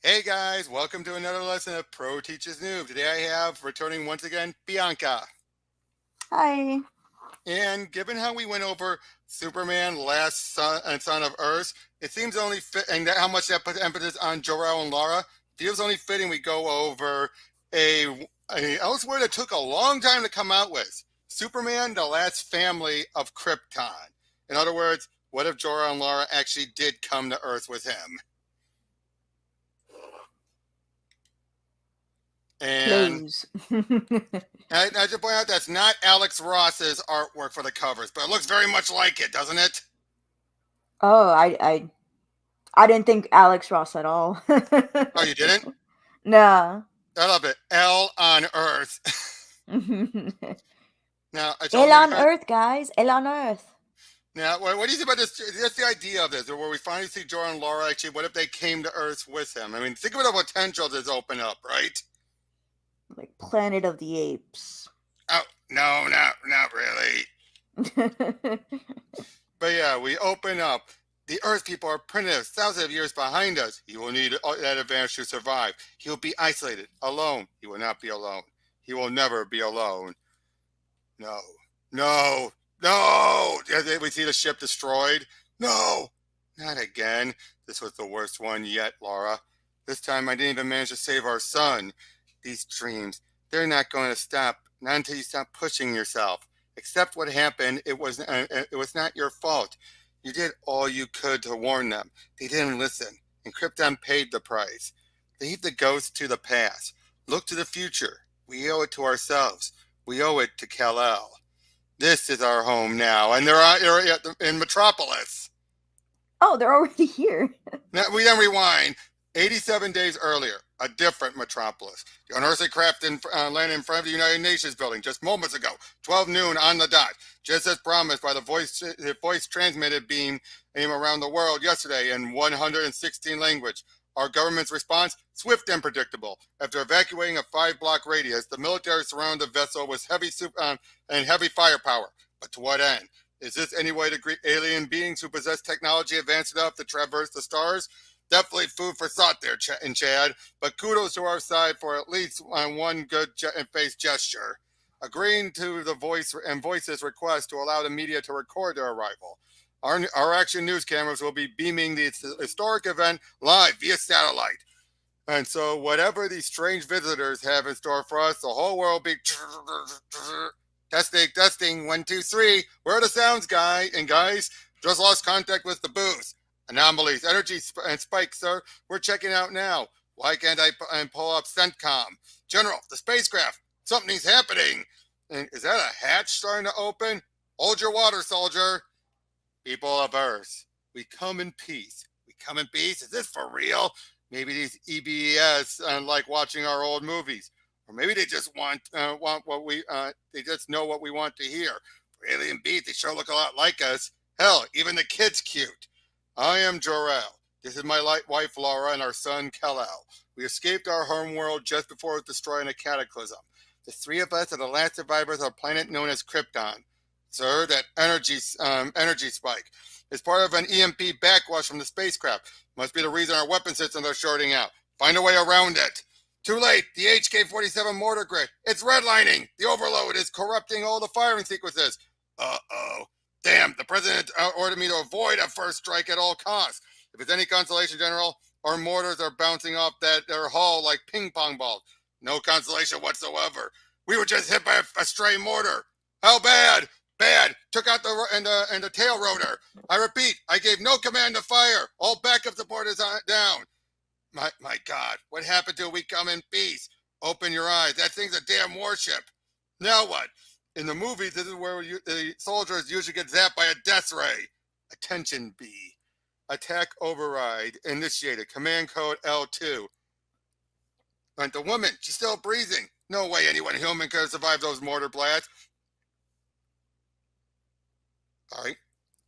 Hey guys, welcome to another lesson of Pro Teaches Noob. Today I have, returning once again, Bianca. Hi. And given how we went over Superman, Last Son of Earth, it seems only fit, and how much that put emphasis on Jor-El and Lara, feels only fitting we go over a Elseworld that took a long time to come out with. Superman, the Last Family of Krypton. In other words, what if Jor-El and Lara actually did come to Earth with him? And Close. I should point out that's not Alex Ross's artwork for the covers, but it looks very much like it, doesn't it? Oh, I didn't think Alex Ross at all. Oh, you didn't? No. I love it. L on Earth. Now, I told Elle you. on Earth, guys. Elle on Earth. Now, what do you think about this? That's the idea of this, where we finally see Jor and Lara actually. What if they came to Earth with him? I mean, think about the potential this open up, right? Like Planet of the Apes. Oh no, not really. But yeah, we open up. The Earth people are primitive, thousands of years behind us. He will need that advantage to survive. He will be isolated, alone. He will not be alone. He will never be alone. No, no, no! We see the ship destroyed. No, not again. This was the worst one yet, Lara. This time I didn't even manage to save our son. These dreams, they're not going to stop. Not until you stop pushing yourself. Accept what happened. It was not your fault. You did all you could to warn them. They didn't listen, and Krypton paid the price. Leave the ghost to the past. Look to the future. We owe it to ourselves. We owe it to Kal-El. This is our home now, and they're in Metropolis. Oh, they're already here. Now, we then rewind 87 days earlier, a different Metropolis. The unearthly craft landed in front of the United Nations building just moments ago, 12 noon on the dot, just as promised by the voice transmitted beam around the world yesterday in 116 language. Our government's response, swift and predictable. After evacuating a 5-block radius, the military surrounded the vessel with heavy firepower. But to what end? Is this any way to greet alien beings who possess technology advanced enough to traverse the stars? Definitely food for thought there, Chad, but kudos to our side for at least one good face gesture. Agreeing to the voice's request to allow the media to record their arrival. Our action news cameras will be beaming the historic event live via satellite. And so whatever these strange visitors have in store for us, the whole world will be testing, 1, 2, 3. Where are the sounds, guys? Just lost contact with the booth. Anomalies, energy and spikes, sir. We're checking out now. Why can't I pull up CENTCOM? General, the spacecraft. Something's happening. And is that a hatch starting to open? Hold your water, soldier. People of Earth, we come in peace. We come in peace? Is this for real? Maybe these EBS like watching our old movies. Or maybe they just want what they just know what we want to hear. For alien beats, they sure look a lot like us. Hell, even the kid's cute. I am Jor-El. This is my wife Lara and our son Kal-El. We escaped our homeworld just before it was destroyed in a cataclysm. The three of us are the last survivors of a planet known as Krypton. Sir, that energy spike is part of an EMP backwash from the spacecraft. Must be the reason our weapon systems are shorting out. Find a way around it. Too late. The HK-47 mortar grid. It's redlining. The overload is corrupting all the firing sequences. Uh-oh. Damn, the president ordered me to avoid a first strike at all costs. If it's any consolation, General, our mortars are bouncing off their hull like ping pong balls. No consolation whatsoever. We were just hit by a stray mortar. How bad? Bad. Took out the tail rotor. I repeat, I gave no command to fire. All backup support is down. My God, what happened to we come in peace? Open your eyes. That thing's a damn warship. Now what? In the movies, this is where the soldiers usually get zapped by a death ray. Attention B. Attack override initiated. Command code L2. And the woman, she's still breathing. No way anyone human could have survived those mortar blasts. Sorry.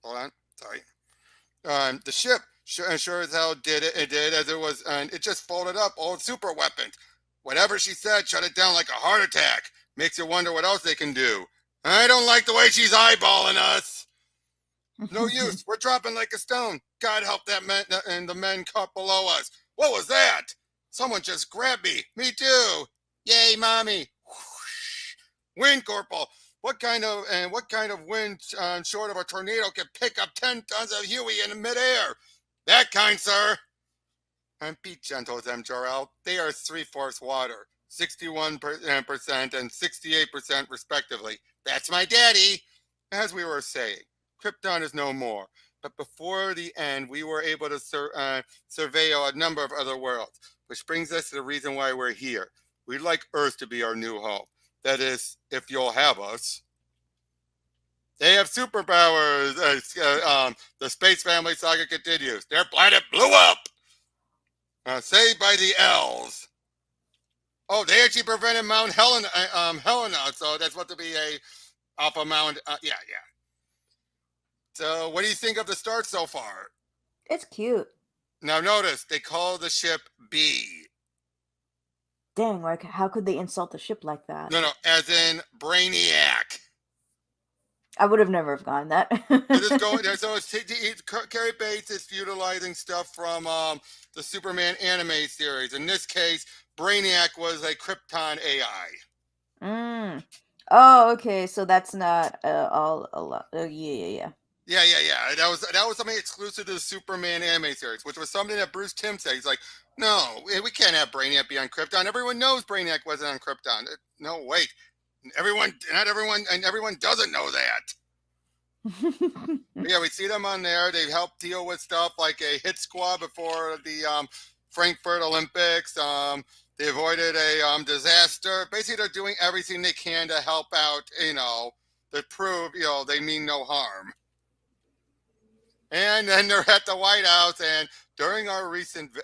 Hold on. Sorry. The ship sure as hell did it. It did as it was, and it just folded up old super weapons. Whatever she said, shut it down like a heart attack. Makes you wonder what else they can do. I don't like the way she's eyeballing us. No use. We're dropping like a stone. God help that man and the men caught below us. What was that? Someone just grabbed me. Me too. Yay, mommy. Whoosh. Wind, Corporal. What kind of wind short of a tornado can pick up 10 tons of Huey in midair? That kind, sir. And be gentle with them, Jor-El. They are three-fourths water, 61% and 68% respectively. That's my daddy. As we were saying, Krypton is no more. But before the end, we were able to surveil a number of other worlds, which brings us to the reason why we're here. We'd like Earth to be our new home. That is, if you'll have us. They have superpowers. The Space Family saga continues. Their planet blew up. Saved by the elves. Oh, they actually prevented Mount Helena, so that's what to be a Alpha Mount. Yeah. So, what do you think of the start so far? It's cute. Now, notice they call the ship B. Dang, like how could they insult the ship like that? No, as in Brainiac. I would have never have gotten that. So Cary Bates is utilizing stuff from the Superman anime series. In this case, Brainiac was a Krypton AI. Oh, okay. So that's not all a lot. Yeah. Yeah. That was something exclusive to the Superman anime series, which was something that Bruce Timm said. He's like, no, we can't have Brainiac be on Krypton. Everyone knows Brainiac wasn't on Krypton. No, wait. Not everyone doesn't know that. Yeah, we see them on there. They help deal with stuff like a hit squad before the Frankfurt Olympics. They avoided a disaster. Basically, they're doing everything they can to help out, to prove, they mean no harm. And then they're at the White House, and during our recent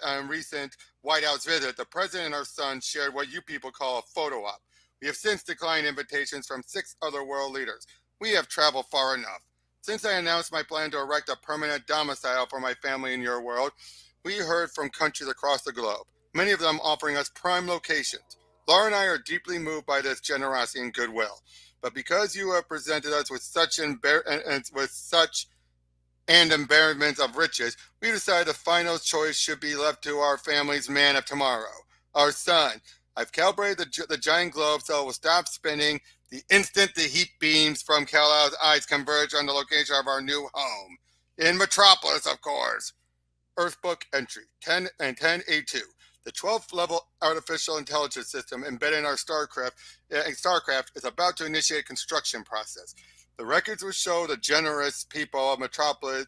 White House visit, the president and our son shared what you people call a photo op. We have since declined invitations from 6 other world leaders. We have traveled far enough. Since I announced my plan to erect a permanent domicile for my family in your world, we heard from countries across the globe, many of them offering us prime locations. Lara and I are deeply moved by this generosity and goodwill. But because you have presented us with such embarrassments of riches, we decided the final choice should be left to our family's man of tomorrow, our son. I've calibrated the giant globe so it will stop spinning the instant the heat beams from Kal-El's eyes converge on the location of our new home. In Metropolis, of course. Earthbook entry 10A2. The 12th level artificial intelligence system embedded in our Starcraft is about to initiate a construction process. The records will show the generous people of Metropolis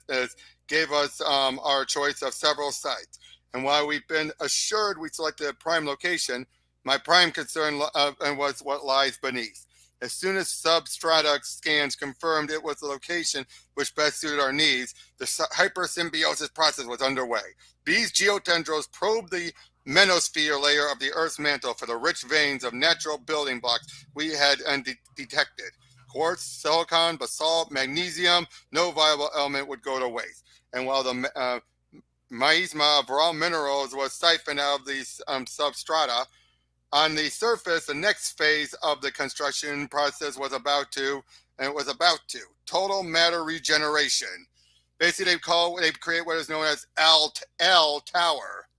gave us our choice of several sites. And while we've been assured we selected a prime location, my prime concern was what lies beneath. As soon as substrata scans confirmed it was the location which best suited our needs, the hypersymbiosis process was underway. B's geotendrils probed the manosphere layer of the Earth's mantle for the rich veins of natural building blocks we had detected. Quartz, silicon, basalt, magnesium, no viable element would go to waste. And while the miasma of raw minerals was siphoned out of these substrata, on the surface, the next phase of the construction process was about to total matter regeneration. Basically, they create what is known as L Tower.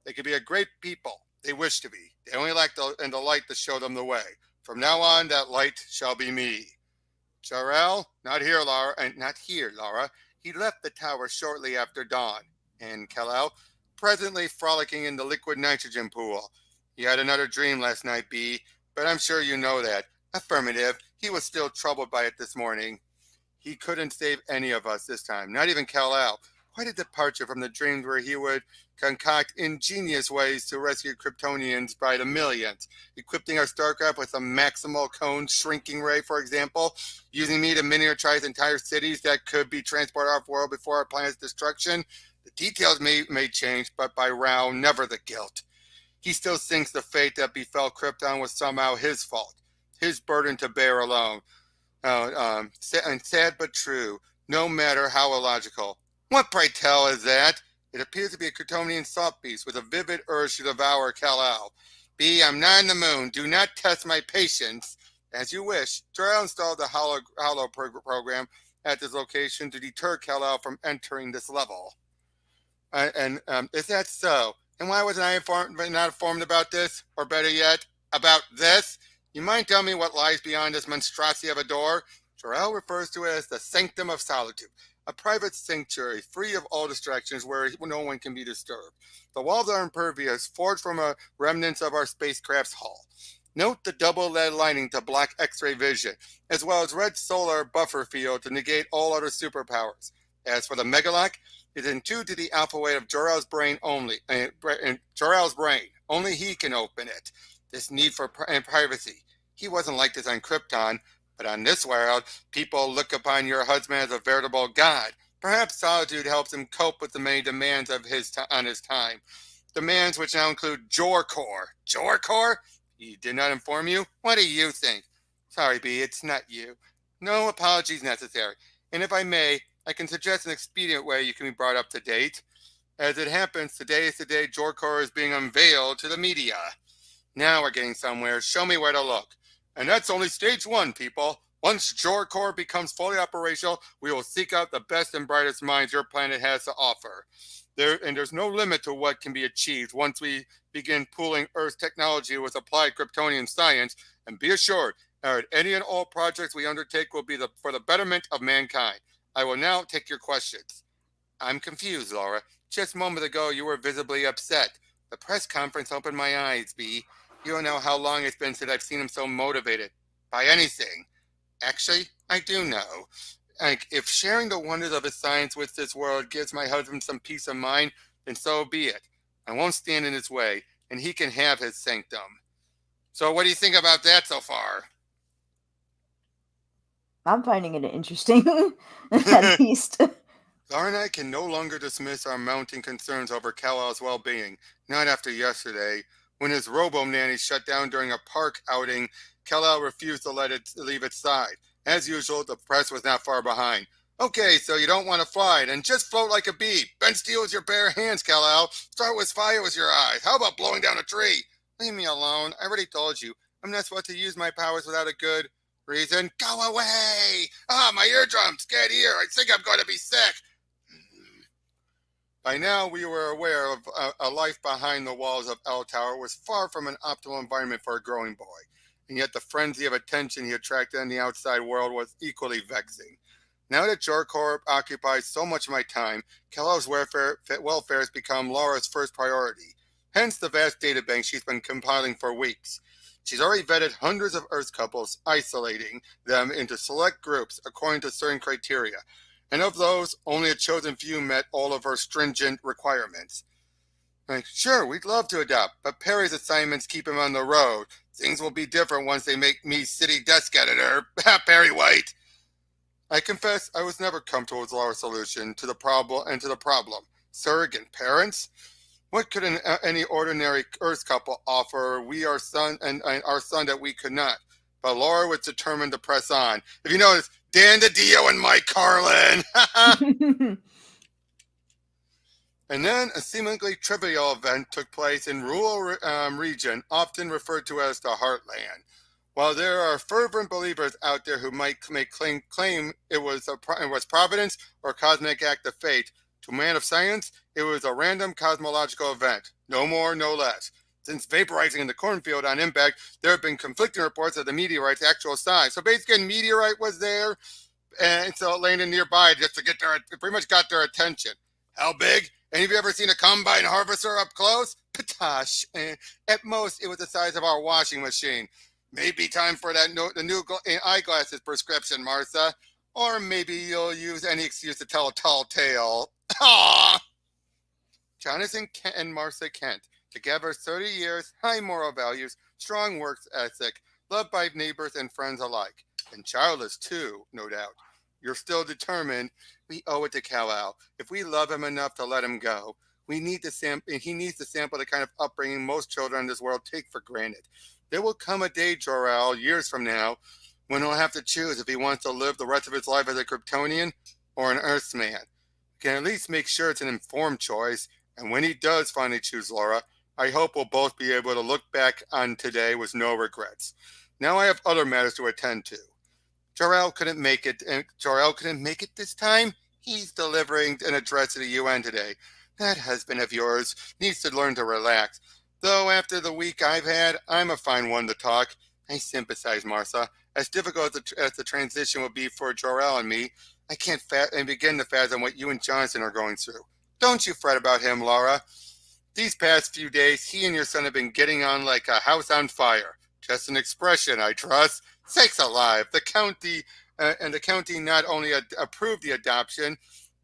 They could be a great people. They wish to be. They only lack the light to show them the way. From now on, that light shall be me. Jor-El, not here, Lara. He left the tower shortly after dawn. And Kal-El, presently frolicking in the liquid nitrogen pool. He had another dream last night, B, but I'm sure you know that. Affirmative. He was still troubled by it this morning. He couldn't save any of us this time, not even Kal-El. Quite a departure from the dreams where he would concoct ingenious ways to rescue Kryptonians by the millions, equipping our Starcraft with a maximal cone shrinking ray, for example, using me to miniaturize entire cities that could be transported off-world before our planet's destruction. The details may change, but by Rao, never the guilt. He still thinks the fate that befell Krypton was somehow his fault, his burden to bear alone. And sad but true, no matter how illogical. What, pray tell, is that? It appears to be a Kryptonian salt beast with a vivid urge to devour Kal-El. B, I'm not in the moon. Do not test my patience. As you wish. Jor-El installed the Hollow program at this location to deter Kal-El from entering this level. Is that so? And why wasn't I not informed about this? Or better yet, about this? You mind telling me what lies beyond this monstrosity of a door? Jor-El refers to it as the Sanctum of Solitude, a private sanctuary free of all distractions where no one can be disturbed. The walls are impervious, forged from a remnants of our spacecraft's hull. Note the double lead lining to block X-ray vision, as well as red solar buffer field to negate all other superpowers. As for the Megalock, it is entombed to the alpha weight of Jor-El's brain only. Jor-El's brain, only he can open it. This need for privacy. He wasn't like this on Krypton, but on this world, people look upon your husband as a veritable god. Perhaps solitude helps him cope with the many demands of on his time. Demands which now include Jor-Core. Jor-Core? He did not inform you? What do you think? Sorry, B, it's not you. No apologies necessary. And if I may, I can suggest an expedient way you can be brought up to date. As it happens, today is the day Jor-Core is being unveiled to the media. Now we're getting somewhere. Show me where to look. And that's only stage one, people. Once Jor-Core becomes fully operational, we will seek out the best and brightest minds your planet has to offer. There's no limit to what can be achieved once we begin pooling Earth's technology with applied Kryptonian science. And be assured, any and all projects we undertake will be for the betterment of mankind. I will now take your questions. I'm confused, Lara. Just a moment ago, you were visibly upset. The press conference opened my eyes, B. You don't know how long it's been since I've seen him so motivated by anything. Actually, I do know. Like, if sharing the wonders of his science with this world gives my husband some peace of mind, then so be it. I won't stand in his way, and he can have his sanctum. So what do you think about that so far? I'm finding it interesting, at least. Lara and I can no longer dismiss our mounting concerns over Kal-El's well-being. Not after yesterday, when his robo-nanny shut down during a park outing. Kal-El refused to let it leave its side. As usual, the press was not far behind. Okay, so you don't want to fly, then just float like a bee. Bend steel with your bare hands, Kal-El. Start with fire with your eyes. How about blowing down a tree? Leave me alone. I already told you. I'm not supposed to use my powers without a good reason. Go away! My eardrums! Get here! I think I'm going to be sick! By now, we were aware of a life behind the walls of L Tower was far from an optimal environment for a growing boy, and yet the frenzy of attention he attracted in the outside world was equally vexing. Now that Jor-Core occupies so much of my time, Kal-El's welfare has become Lara's first priority, hence the vast databank she's been compiling for weeks. She's already vetted hundreds of Earth couples, isolating them into select groups according to certain criteria, and of those, only a chosen few met all of her stringent requirements. Like, sure, we'd love to adopt, but Perry's assignments keep him on the road. Things will be different once they make me city desk editor. Perry White. I confess I was never comfortable with Lara's solution to the problem. Surrogate parents? What could any ordinary Earth couple offer our son that we could not? But Lara was determined to press on. If you notice, Dan DiDio and Mike Carlin. And then a seemingly trivial event took place in rural region, often referred to as the Heartland. While there are fervent believers out there who might claim it was providence or a cosmic act of fate, to a man of science, it was a random cosmological event, no more, no less. Since vaporizing in the cornfield on impact, there have been conflicting reports of the meteorite's actual size. So basically, a meteorite was there, and so it landed nearby just to it pretty much got their attention. How big? Any of you ever seen a combine harvester up close? Patosh. At most, it was the size of our washing machine. Maybe time for the new eyeglasses prescription, Martha. Or maybe you'll use any excuse to tell a tall tale. Aww! Jonathan Kent and Martha Kent, together 30 years, high moral values, strong work ethic, loved by neighbors and friends alike. And childless too, no doubt. You're still determined. We owe it to Kal-El. If we love him enough to let him go, he needs to sample the kind of upbringing most children in this world take for granted. There will come a day, Jor-El, years from now, when he'll have to choose if he wants to live the rest of his life as a Kryptonian or an Earthman. He can at least make sure it's an informed choice, and when he does finally choose Lara, I hope we'll both be able to look back on today with no regrets. Now I have other matters to attend to. Jor-El couldn't make it this time. He's delivering an address to the UN today. That husband of yours needs to learn to relax. Though after the week I've had, I'm a fine one to talk. I sympathize, Martha. As difficult as the transition will be for Jor-El and me, I can't begin to fathom what you and Johnson are going through. Don't you fret about him, Lara. These past few days, he and your son have been getting on like a house on fire. Just an expression, I trust. Sakes alive, the county not only approved the adoption,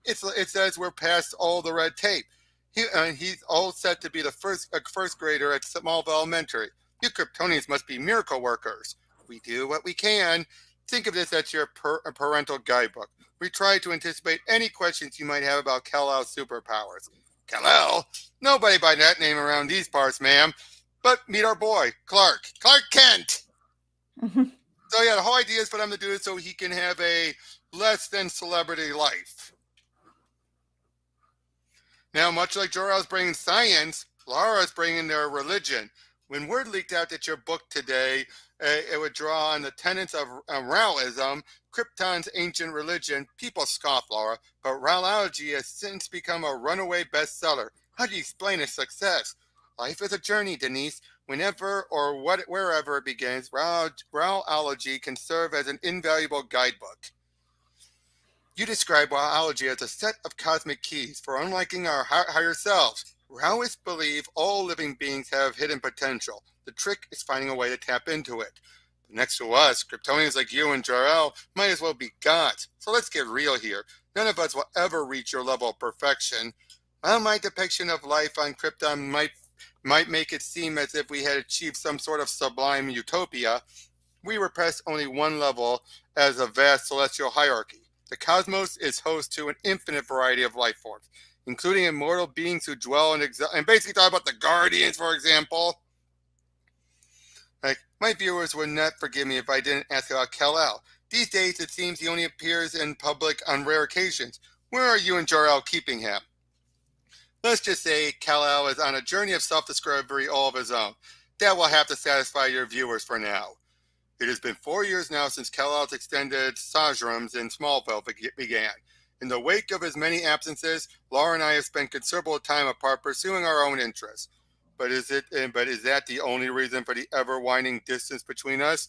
it says we're past all the red tape. He's all set to be the first grader at Smallville Elementary. You Kryptonians must be miracle workers. We do what we can. Think of this as your parental guidebook. We try to anticipate any questions you might have about Kal-El's superpowers. Kal-El? Nobody by that name around these parts, ma'am. But meet our boy, Clark Kent. So yeah, the whole idea is for them to do it so he can have a less than celebrity life. Now, much like Jor-El's bringing science, Lara's bringing their religion. When word leaked out that your book today, it would draw on the tenets of Raoism, Krypton's ancient religion, people scoff, Lara, but Raoology has since become a runaway bestseller. How do you explain its success? Life is a journey, Denise. Whenever or wherever it begins, Raoology can serve as an invaluable guidebook. You describe Raoology as a set of cosmic keys for unlocking our higher selves. Raoists believe all living beings have hidden potential. The trick is finding a way to tap into it. But next to us, Kryptonians like you and Jor-El might as well be gods. So let's get real here. None of us will ever reach your level of perfection. While my depiction of life on Krypton might make it seem as if we had achieved some sort of sublime utopia, we were past only one level as a vast celestial hierarchy. The cosmos is host to an infinite variety of life forms, including immortal beings who dwell in and basically talk about the Guardians, for example. Like, my viewers would not forgive me if I didn't ask about Kal-El. These days, it seems he only appears in public on rare occasions. Where are you and Jor-El keeping him? Let's just say Kal-El is on a journey of self-discovery all of his own. That will have to satisfy your viewers for now. It has been 4 years now since Kal-El's extended sojourns in Smallville began. In the wake of his many absences, Lara and I have spent considerable time apart pursuing our own interests. But is that the only reason for the ever-widening distance between us?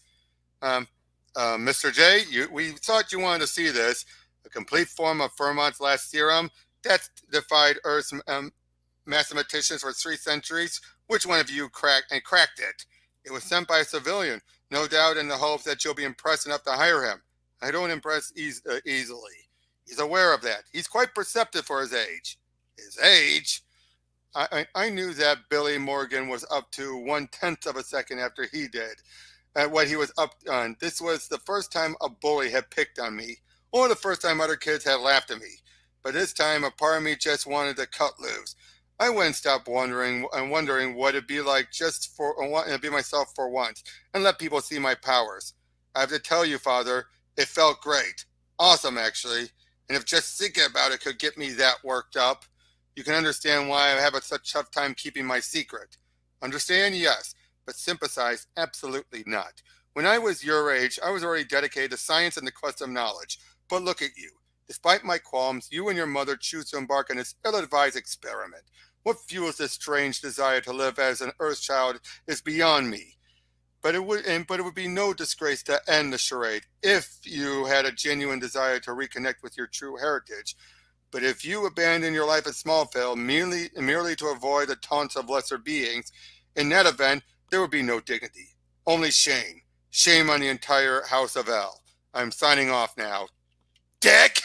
Mr. J, we thought you wanted to see this. A complete form of Fermat's last theorem that's defied Earth's mathematicians for 3 centuries. Which one of you cracked it? It was sent by a civilian, no doubt in the hope that you'll be impressed enough to hire him. I don't impress easily. He's aware of that. He's quite perceptive for his age. His age? I knew that Billy Morgan was up to 1/10 of a second after he did. At what he was up on. This was the first time a bully had picked on me, or the first time other kids had laughed at me. But this time, a part of me just wanted to cut loose. I wouldn't stop wondering what it'd be like just to be myself for once and let people see my powers. I have to tell you, Father, it felt great. Awesome, actually. And if just thinking about it could get me that worked up, you can understand why I have such a tough time keeping my secret. Understand? Yes. But sympathize? Absolutely not. When I was your age, I was already dedicated to science and the quest of knowledge. But look at you. Despite my qualms, you and your mother choose to embark on this ill-advised experiment. What fuels this strange desire to live as an Earth child is beyond me. But it would be no disgrace to end the charade if you had a genuine desire to reconnect with your true heritage. But if you abandon your life at Smallville merely to avoid the taunts of lesser beings, in that event, there would be no dignity. Only shame. Shame on the entire House of El. I'm signing off now. Dick!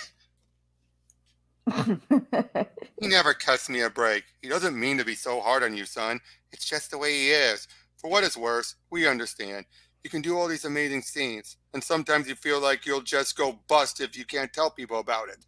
He never cuts me a break. He doesn't mean to be so hard on you, son. It's just the way he is. For what is worse, we understand. You can do all these amazing scenes, and sometimes you feel like you'll just go bust if you can't tell people about it.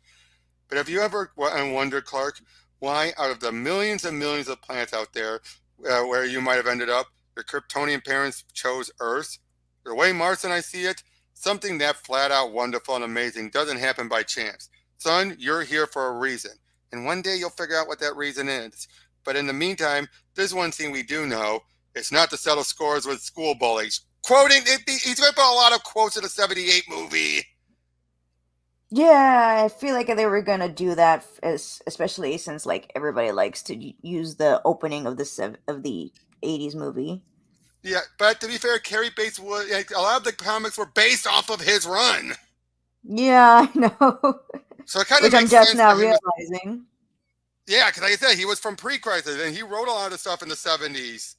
But have you ever wondered, Clark, why out of the millions and millions of planets out there where you might have ended up, your Kryptonian parents chose Earth? The way Martha and I see it, something that flat out wonderful and amazing doesn't happen by chance. Son, you're here for a reason, and one day you'll figure out what that reason is. But in the meantime, there's one thing we do know. It's not to settle scores with school bullies. Quoting, he's going to put a lot of quotes in the 78 movie. Yeah, I feel like they were gonna do that, especially since like everybody likes to use the opening of the 80s movie. Yeah, but to be fair, Cary Bates was like, a lot of the comics were based off of his run, Yeah, I know. so it kind of Which I'm makes just sense now that him. realizing. Yeah, because like I said, he was from pre-crisis and he wrote a lot of stuff in the '70s.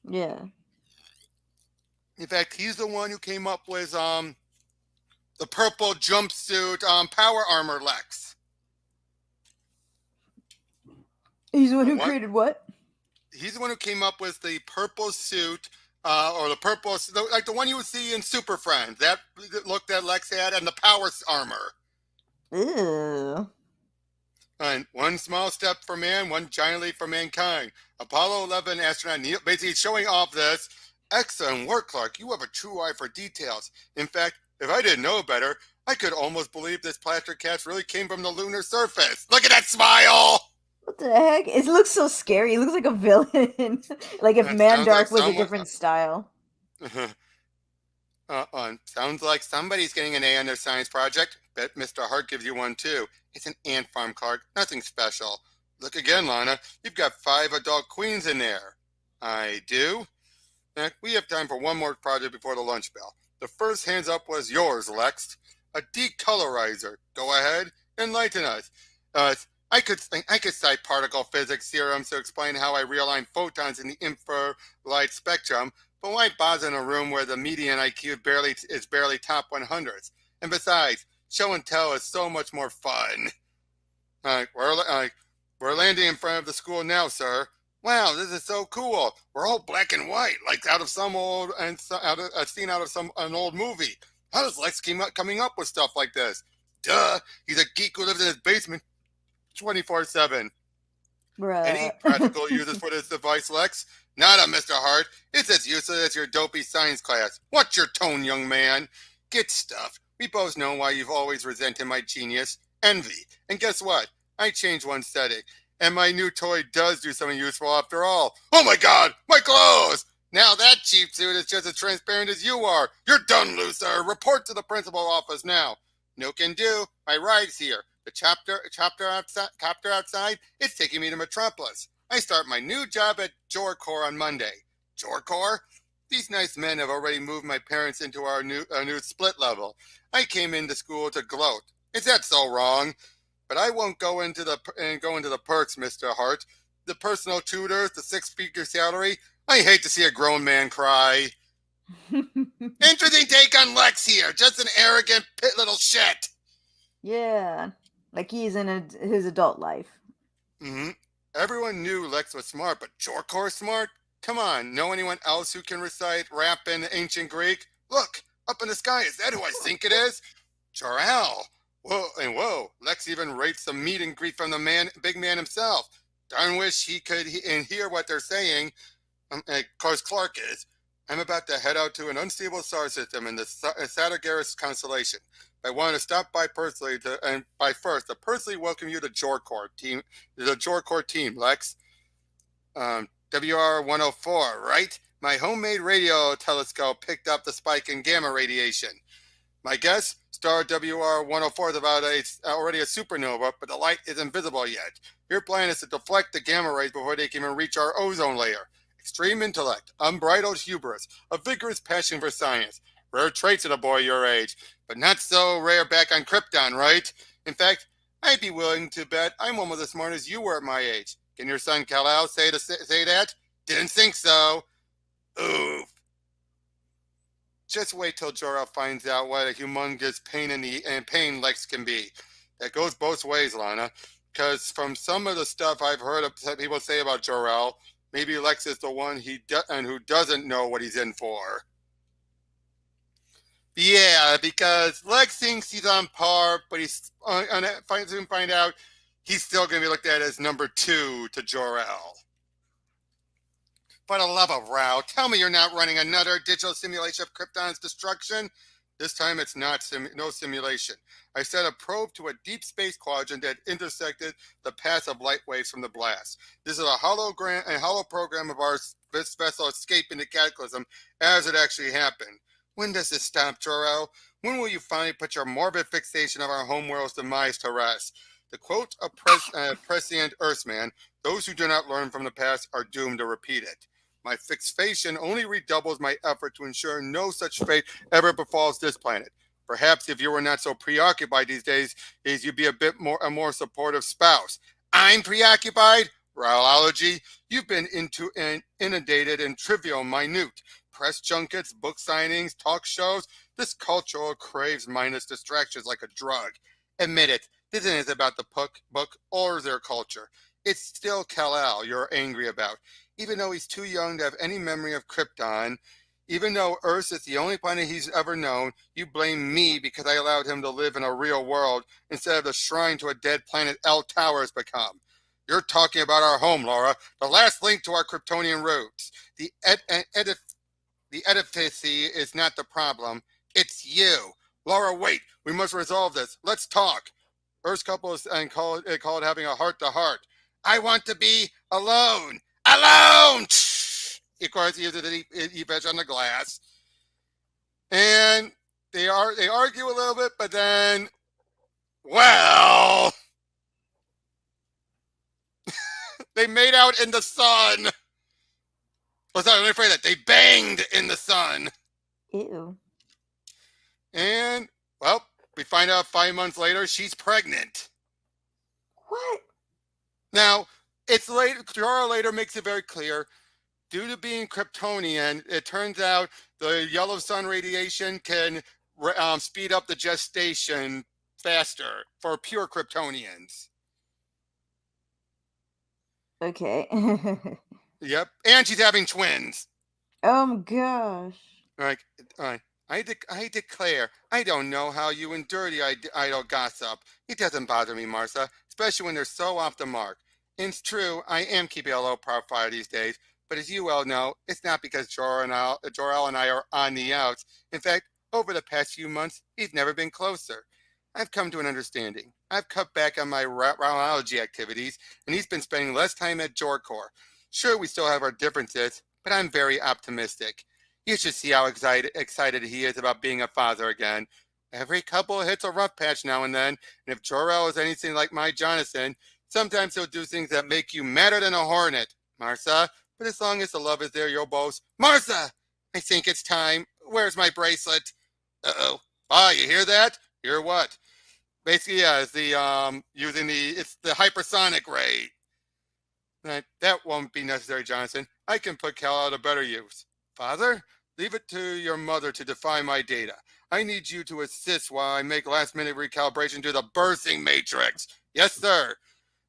Yeah. In fact, he's the one who came up with the purple jumpsuit power armor Lex. He's the one who What? created what? He's the one who came up with the purple suit, or the purple, like the one you would see in Super Friends. That look that Lex had, and the power armor. Ew. And one small step for man, one giant leap for mankind. Apollo 11 astronaut Neil, basically showing off this. Excellent work, Clark. You have a true eye for details. In fact, if I didn't know better, I could almost believe this plaster cast really came from the lunar surface. Look at that smile! What the heck? It looks so scary. It looks like a villain. Like if That sounds like Mandark was a someone. different style. Sounds like somebody's getting an A on their science project. Bet Mr. Hart gives you one too. It's an ant farm, Clark. Nothing special. Look again, Lana. You've got 5 adult queens in there. I do. We have time for one more project before the lunch bell. The first hands up was yours, Lex. A decolorizer. Go ahead, enlighten us. Uh, I could cite particle physics theorems to explain how I realign photons in the infralight spectrum, but why bother in a room where the median IQ is barely top 100s? And besides, show and tell is so much more fun. We're landing in front of the school now, sir. Wow, this is so cool. We're all black and white, like out of some old and out of a scene out of an old movie. How does Lex coming up with stuff like this? Duh, he's a geek who lives in his basement 24/7. Any Bruh. practical uses for this device, Lex? Nada, Mr. Hart. It's as useless as your dopey science class. What's your tone, young man? Get stuff. We both know why you've always resented my genius. Envy. And guess what? I changed one setting. And my new toy does do something useful after all. Oh my god! My clothes! Now that cheap suit is just as transparent as you are. You're done, loser. Report to the principal office now. No can do. My ride's here. The chapter outside, it's taking me to Metropolis. I start my new job at Jor-El on Monday. Jor-El? These nice men have already moved my parents into our new split level. I came into school to gloat. Is that so wrong? But I won't go into the perks, Mr. Hart. The personal tutors, the 6-figure salary. I hate to see a grown man cry. Interesting take on Lex here. Just an arrogant little shit. Yeah. Like he's in his adult life. Mm-hmm. Everyone knew Lex was smart, but Jor-El smart? Come on, know anyone else who can recite rap in ancient Greek? Look, up in the sky, is that who I think it is? Jor-El. Whoa, Lex even rates the meet and greet from the big man himself. Darn wish he could hear what they're saying, cause Clark is. I'm about to head out to an unstable star system in the Sagittarius constellation. I want to stop by personally to personally welcome you to Jor-El team, Lex. WR-104, right? My homemade radio telescope picked up the spike in gamma radiation. My guess, star WR-104 is already a supernova, but the light isn't visible yet. Your plan is to deflect the gamma rays before they can even reach our ozone layer. Extreme intellect, unbridled hubris, a vigorous passion for science. Rare traits in a boy your age, but not so rare back on Krypton, right? In fact, I'd be willing to bet I'm almost as smart as you were at my age. Can your son Kal-El say that? Didn't think so. Oof. Just wait till Jor-El finds out what a humongous pain Lex can be. That goes both ways, Lana. Because from some of the stuff I've heard people say about Jor-El, maybe Lex is the one who doesn't know what he's in for. Yeah, because Lex thinks he's on par, but he's soon find out he's still going to be looked at as number 2 to Jor-El. For the love of Rao, tell me you're not running another digital simulation of Krypton's destruction? This time it's no simulation. I set a probe to a deep space quadrant that intersected the path of light waves from the blast. This is a hollow program of this vessel escaping the cataclysm as it actually happened. When does this stop, Jor-El? When will you finally put your morbid fixation of our homeworld's demise to rest? To quote a prescient Earthman, those who do not learn from the past are doomed to repeat it. My fixation only redoubles my effort to ensure no such fate ever befalls this planet. Perhaps if you were not so preoccupied these days, you'd be a more supportive spouse. I'm preoccupied? Rheology, you've been inundated in trivial minute. Press junkets, book signings, talk shows. This culture craves mindless distractions like a drug. Admit it, this isn't about the book or their culture. It's still Kal-El you're angry about. Even though he's too young to have any memory of Krypton, even though Earth is the only planet he's ever known, you blame me because I allowed him to live in a real world instead of the shrine to a dead planet L Tower has become. You're talking about our home, Laura, the last link to our Kryptonian roots. The edifice is not the problem, it's you. Laura, wait, we must resolve this. Let's talk. Earth's couple is and call it having a heart to heart. I want to be alone. Alone! Of course, he uses the e-fish on the glass. And they argue a little bit, but then, well, they made out in the sun. Oh, sorry, let me phrase that. They banged in the sun. Ew. And, well, we find out 5 months later she's pregnant. What? Now, it's late. Jor-El later makes it very clear. Due to being Kryptonian, it turns out the yellow sun radiation can speed up the gestation faster for pure Kryptonians. Okay. Yep, and she's having twins. Gosh. Like, I declare, I don't know how you endure the idle gossip. It doesn't bother me, Martha, especially when they're so off the mark. It's true, I am keeping a low profile these days, but as you well know, it's not because Jor-El and I are on the outs. In fact, over the past few months, he's never been closer. I've come to an understanding. I've cut back on my rheology activities, and he's been spending less time at Jor-Core. Sure, we still have our differences, but I'm very optimistic. You should see how excited he is about being a father again. Every couple hits a rough patch now and then, and if Jor-El is anything like my Jonathan, sometimes he'll do things that make you madder than a hornet, Martha. But as long as the love is there, you'll both. Martha! I think it's time. Where's my bracelet? Uh-oh. Ah, you hear that? Hear what? Basically, yeah, it's it's the hypersonic ray. That won't be necessary, Jonathan. I can put Kal-El to better use. Father, leave it to your mother to define my data. I need you to assist while I make last-minute recalibration to the birthing matrix. Yes, sir.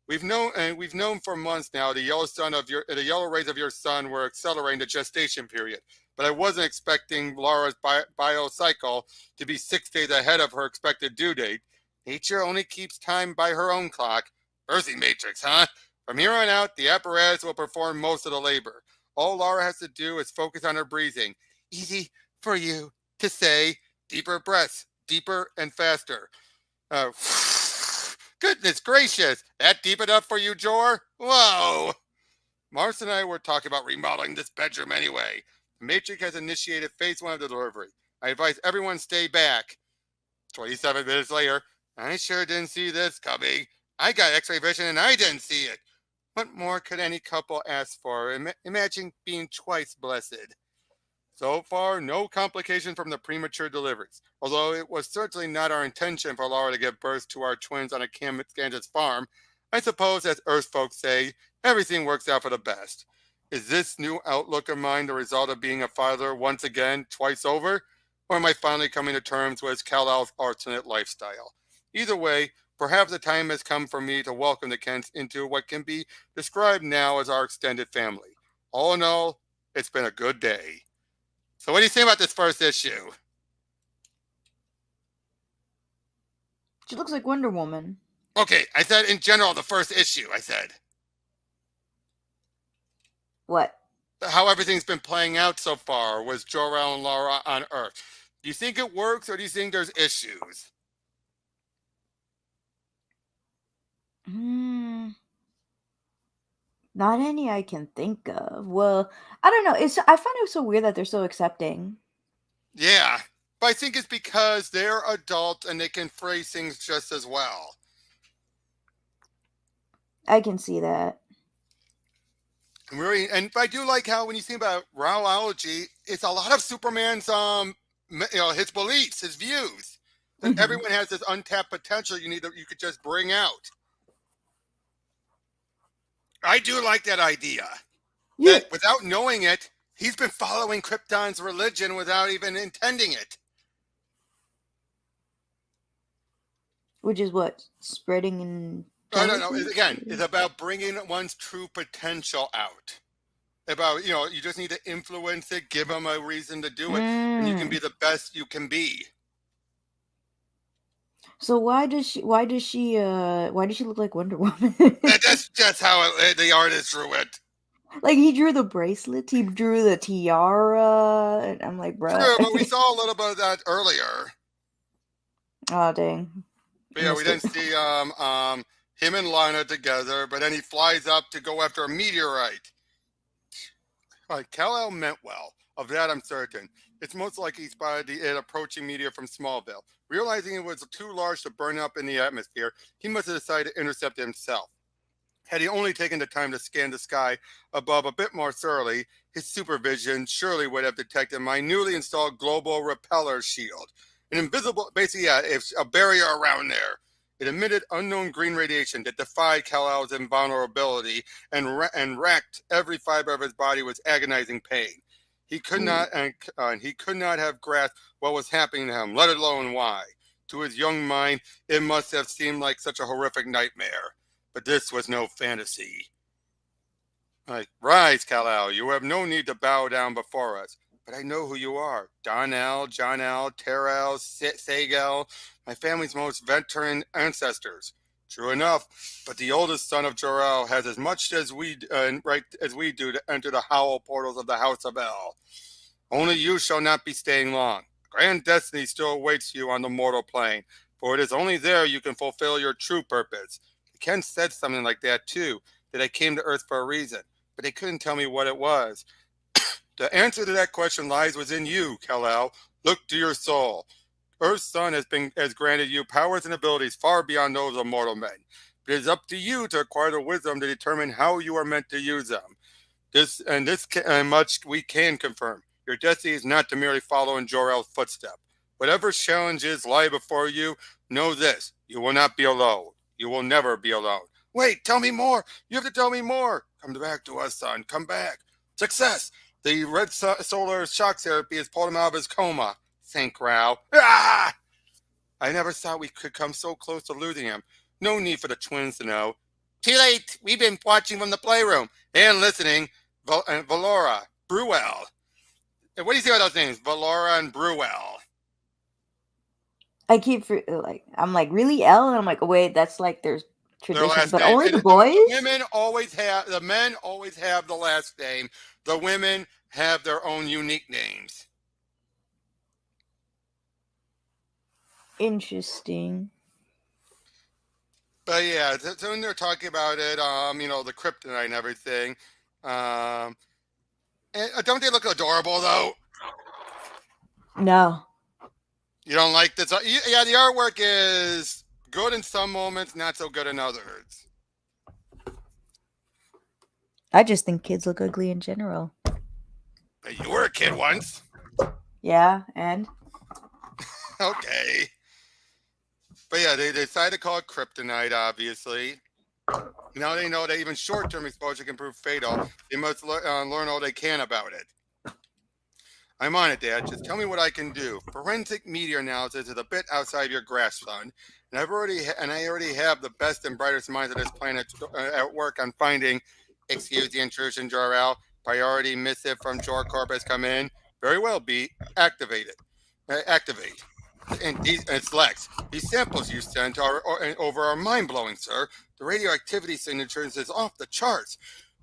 We've known for months now the yellow rays of your sun were accelerating the gestation period, but I wasn't expecting Lara's biocycle to be 6 days ahead of her expected due date. Nature only keeps time by her own clock. Birthing matrix, huh? From here on out, the apparatus will perform most of the labor. All Lara has to do is focus on her breathing. Easy for you to say. Deeper breaths, deeper and faster. Uh, Goodness gracious, that deep enough for you, Jor? Whoa! Mars and I were talking about remodeling this bedroom anyway. The Matrix has initiated phase 1 of the delivery. I advise everyone stay back. 27 minutes later, I sure didn't see this coming. I got x-ray vision and I didn't see it. What more could any couple ask for? Imagine being twice blessed. So far, no complications from the premature deliveries, although it was certainly not our intention for Lara to give birth to our twins on a Kansas farm. I suppose, as Earth folks say, everything works out for the best. Is this new outlook of mine the result of being a father once again, twice over? Or am I finally coming to terms with Kal-El's alternate lifestyle? Either way, perhaps the time has come for me to welcome the Kents into what can be described now as our extended family. All in all, it's been a good day. So what do you think about this first issue? She looks like Wonder Woman. Okay, I said in general the first issue, I said. What? How everything's been playing out so far with Jor-El and Lara on Earth. Do you think it works or do you think there's issues? Not any I can think of. Well, I don't know. I find it so weird that they're so accepting. Yeah. But I think it's because they're adults and they can phrase things just as well. I can see that. Really, and I do like how when you think about rowology, it's a lot of Superman's his beliefs, his views. That Hmm. everyone has this untapped potential you could just bring out. I do like that idea. Yeah, That without knowing it, he's been following Krypton's religion without even intending it. which is what spreading I don't know. intelligence. Again, it's about bringing one's true potential out. About you just need to influence it, give them a reason to do it, and you can be Mm. the best you can be. So why does she look like Wonder Woman? That's just how the artist drew it. Like he drew the bracelet, he drew the tiara, and I'm like, bruh. True, but we saw a little bit of that earlier. Oh dang, But I yeah, we missed it. didn't see him and Lana together, but then he flies up to go after a meteorite. Kal-El meant well. Of that, I'm certain. It's most likely he spotted it approaching meteor from Smallville. Realizing it was too large to burn up in the atmosphere, he must have decided to intercept it himself. Had he only taken the time to scan the sky above a bit more thoroughly, his supervision surely would have detected my newly installed global repeller shield. An invisible, basically, yeah, it's a barrier around there. It emitted unknown green radiation that defied Kal-El's invulnerability and racked every fiber of his body with agonizing pain. He could Ooh. not and he could not have grasped what was happening to him, let alone why. To his young mind, it must have seemed like such a horrific nightmare. But this was no fantasy. Rise, Kal-El. You have no need to bow down before us. But I know who you are. Don-El, John-El, Terrell, Sagel, my family's most veteran ancestors. True enough, but the oldest son of Jor-El has as much as right as we do to enter the howl portals of the House of El. Only you shall not be staying long. Grand destiny still awaits you on the mortal plane, for it is only there you can fulfill your true purpose. Ken said something like that too, that I came to Earth for a reason, but they couldn't tell me what it was. The answer to that question lies within you, Kal-El. Look to your soul. Earth's sun has granted you powers and abilities far beyond those of mortal men. But it is up to you to acquire the wisdom to determine how you are meant to use them. This much we can confirm. Your destiny is not to merely follow in Jor-El's footsteps. Whatever challenges lie before you, know this: you will not be alone. You will never be alone. Wait, tell me more. You have to tell me more. Come back to us, son. Come back. Success. The solar shock therapy has pulled him out of his coma. Thank Rao. Ah! I never thought we could come so close to losing him. No need for the twins to know. Too late. We've been watching from the playroom and listening. Valora, Bruel. What do you say about those names? Valora and Bruel. I keep I'm like really L, and I'm like, oh, wait, that's like their Their tradition, last but name. only And the the boys. women always have, the men always have the last name. The women have their own unique names. Interesting. But yeah, so when they're talking about it, the kryptonite and everything, don't they look adorable though? No, You don't like this? Yeah, the artwork is good in some moments, not so good in others. I just think kids look ugly in general. You were a kid once. Yeah, and Okay. But yeah, they decided to call it kryptonite, obviously. Now they know that even short term exposure can prove fatal. They must learn all they can about it. I'm on it, Dad. Just tell me what I can do. Forensic meteor analysis is a bit outside your grasp, son. And I already have the best and brightest minds of this planet at work on finding. Excuse the intrusion, Jor-El. Priority missive from Jor Corp has come in. Very well, B. Activate it. Activate. It's Lex. These samples you sent over are mind blowing, sir. The radioactivity signatures is off the charts.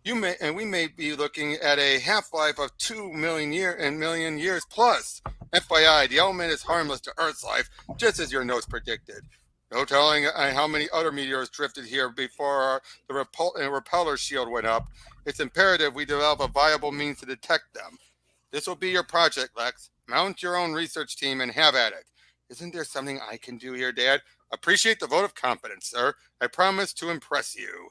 We may be looking at a half-life of 2 million years plus. FYI, the element is harmless to Earth's life, just as your notes predicted. No telling how many other meteors drifted here before the repeller shield went up. It's imperative we develop a viable means to detect them. This will be your project, Lex. Mount your own research team and have at it. Isn't there something I can do here, Dad? Appreciate the vote of confidence, sir. I promise to impress you.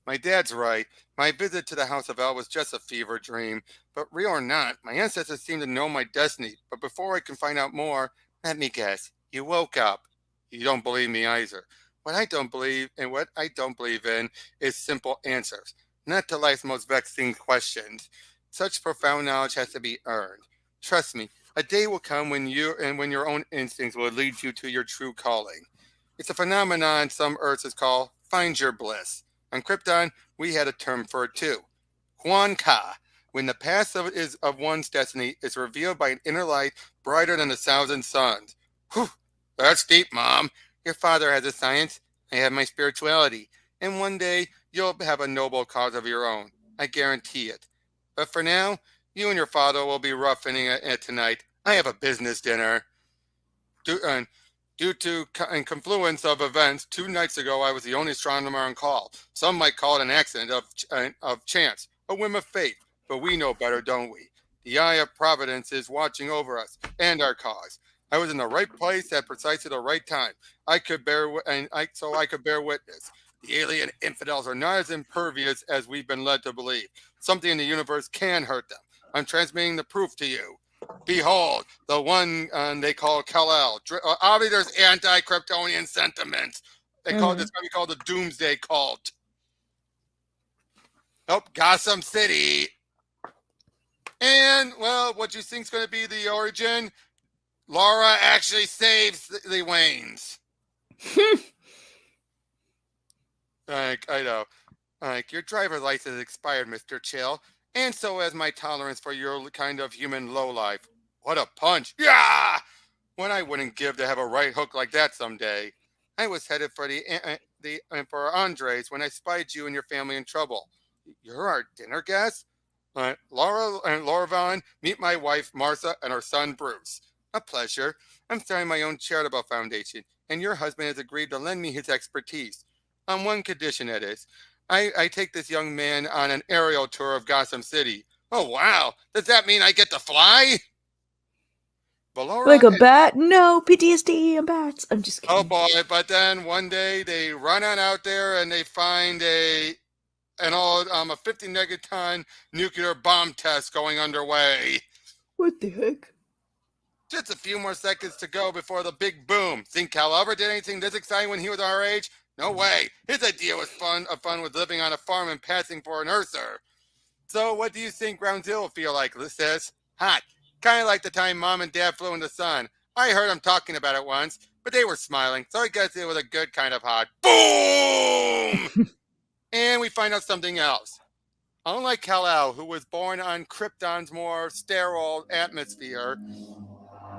My dad's right. My visit to the House of El was just a fever dream. But real or not, my ancestors seem to know my destiny. But before I can find out more, let me guess. You woke up. You don't believe me either. What I don't believe in is simple answers, not to life's most vexing questions. Such profound knowledge has to be earned. Trust me, a day will come when your own instincts will lead you to your true calling. It's a phenomenon some Earths call find your bliss. On Krypton, we had a term for it too. Quan Ka, when the past of one's destiny is revealed by an inner light brighter than a thousand suns. Whew, that's deep, Mom. Your father has a science, I have my spirituality, and one day you'll have a noble cause of your own. I guarantee it. But for now, you and your father will be roughing it tonight. I have a business dinner. Do, uh, Due to a confluence of events, 2 nights ago I was the only astronomer on call. Some might call it an accident of chance, a whim of fate, but we know better, don't we? The eye of providence is watching over us and our cause. I was in the right place at precisely the right time. I could bear witness. The alien infidels are not as impervious as we've been led to believe. Something in the universe can hurt them. I'm transmitting the proof to you. Behold, the one they call Kal-El. Obviously, there's anti-Kryptonian sentiments. They call Mm-hmm. this going to be called the Doomsday Cult. Oh, Gotham City. And, well, what you think's going to be the origin? Lara actually saves the Waynes. I know. Your driver's license expired, Mr. Chill, and so has my tolerance for your kind of human lowlife. What a punch! Yeah! One I wouldn't give to have a right hook like that someday. I was headed for the Emperor Andres when I spied you and your family in trouble. You're our dinner guest? Laura Vaughn, meet my wife Martha and her son Bruce. A pleasure. I'm starting my own charitable foundation, and your husband has agreed to lend me his expertise. On one condition, that is. I take this young man on an aerial tour of Gotham City. Oh, wow. Does that mean I get to fly? Like Valora a and bat? No, PTSD and bats. I'm just oh kidding. boy, but then one day they run on out there and they find a 50 megaton nuclear bomb test going underway. What the heck? Just a few more seconds to go before the big boom. Think Cal ever did anything this exciting when he was our age? No way. His idea was fun was living on a farm and passing for an earther. So what do you think ground zero will feel like, sis? Hot. Kind of like the time Mom and Dad flew in the sun. I heard them talking about it once, but they were smiling, so I guess it was a good kind of hot. Boom! And we find out something else. Unlike Kal-El, who was born on Krypton's more sterile atmosphere,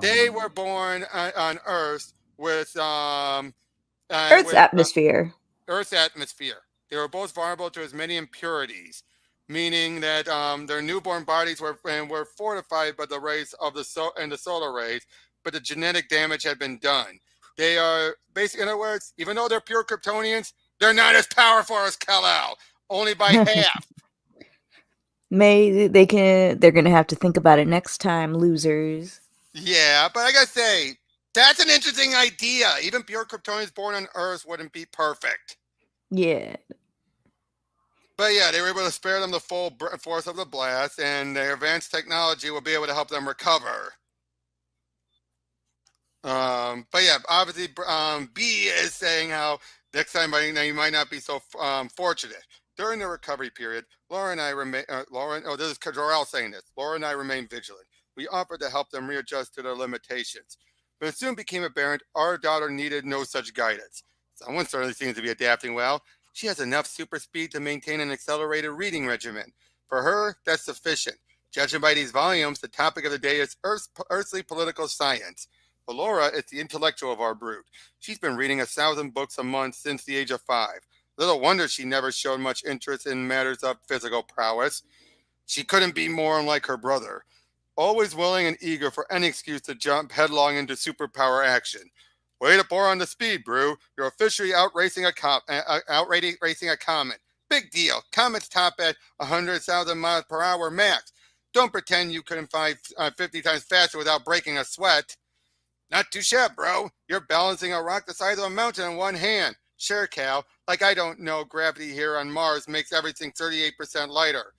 they were born on Earth Earth's with atmosphere. Earth's atmosphere. They were both vulnerable to as many impurities, meaning that their newborn bodies were fortified by the rays of the solar rays, but the genetic damage had been done. They are basically, in other words, even though they're pure Kryptonians, they're not as powerful as Kal-El, only by half. They're gonna have to think about it next time, losers. Yeah, but I gotta say, that's an interesting idea. Even pure Kryptonians born on Earth wouldn't be perfect. Yeah. But yeah, they were able to spare them the full force of the blast, and their advanced technology will be able to help them recover. But yeah, obviously, B is saying how next time you might not be so fortunate. During the recovery period, Laura and I remain. This is Jor-El saying this. Laura and I remain vigilant. We offered to help them readjust to their limitations, but it soon became apparent our daughter needed no such guidance. Someone certainly seems to be adapting well. She has enough super speed to maintain an accelerated reading regimen. For her, that's sufficient. Judging by these volumes, the topic of the day is earthly political science. But Laura is the intellectual of our brood. She's been reading 1,000 books a month since the age of 5. Little wonder she never showed much interest in matters of physical prowess. She couldn't be more unlike her brother, always willing and eager for any excuse to jump headlong into superpower action. Way to pour on the speed, Brew. You're officially racing a comet. Big deal. Comets top at 100,000 miles per hour max. Don't pretend you couldn't fly 50 times faster without breaking a sweat. Not too shabby, bro. You're balancing a rock the size of a mountain in one hand. Sure, Cal. Like I don't know, gravity here on Mars makes everything 38% lighter.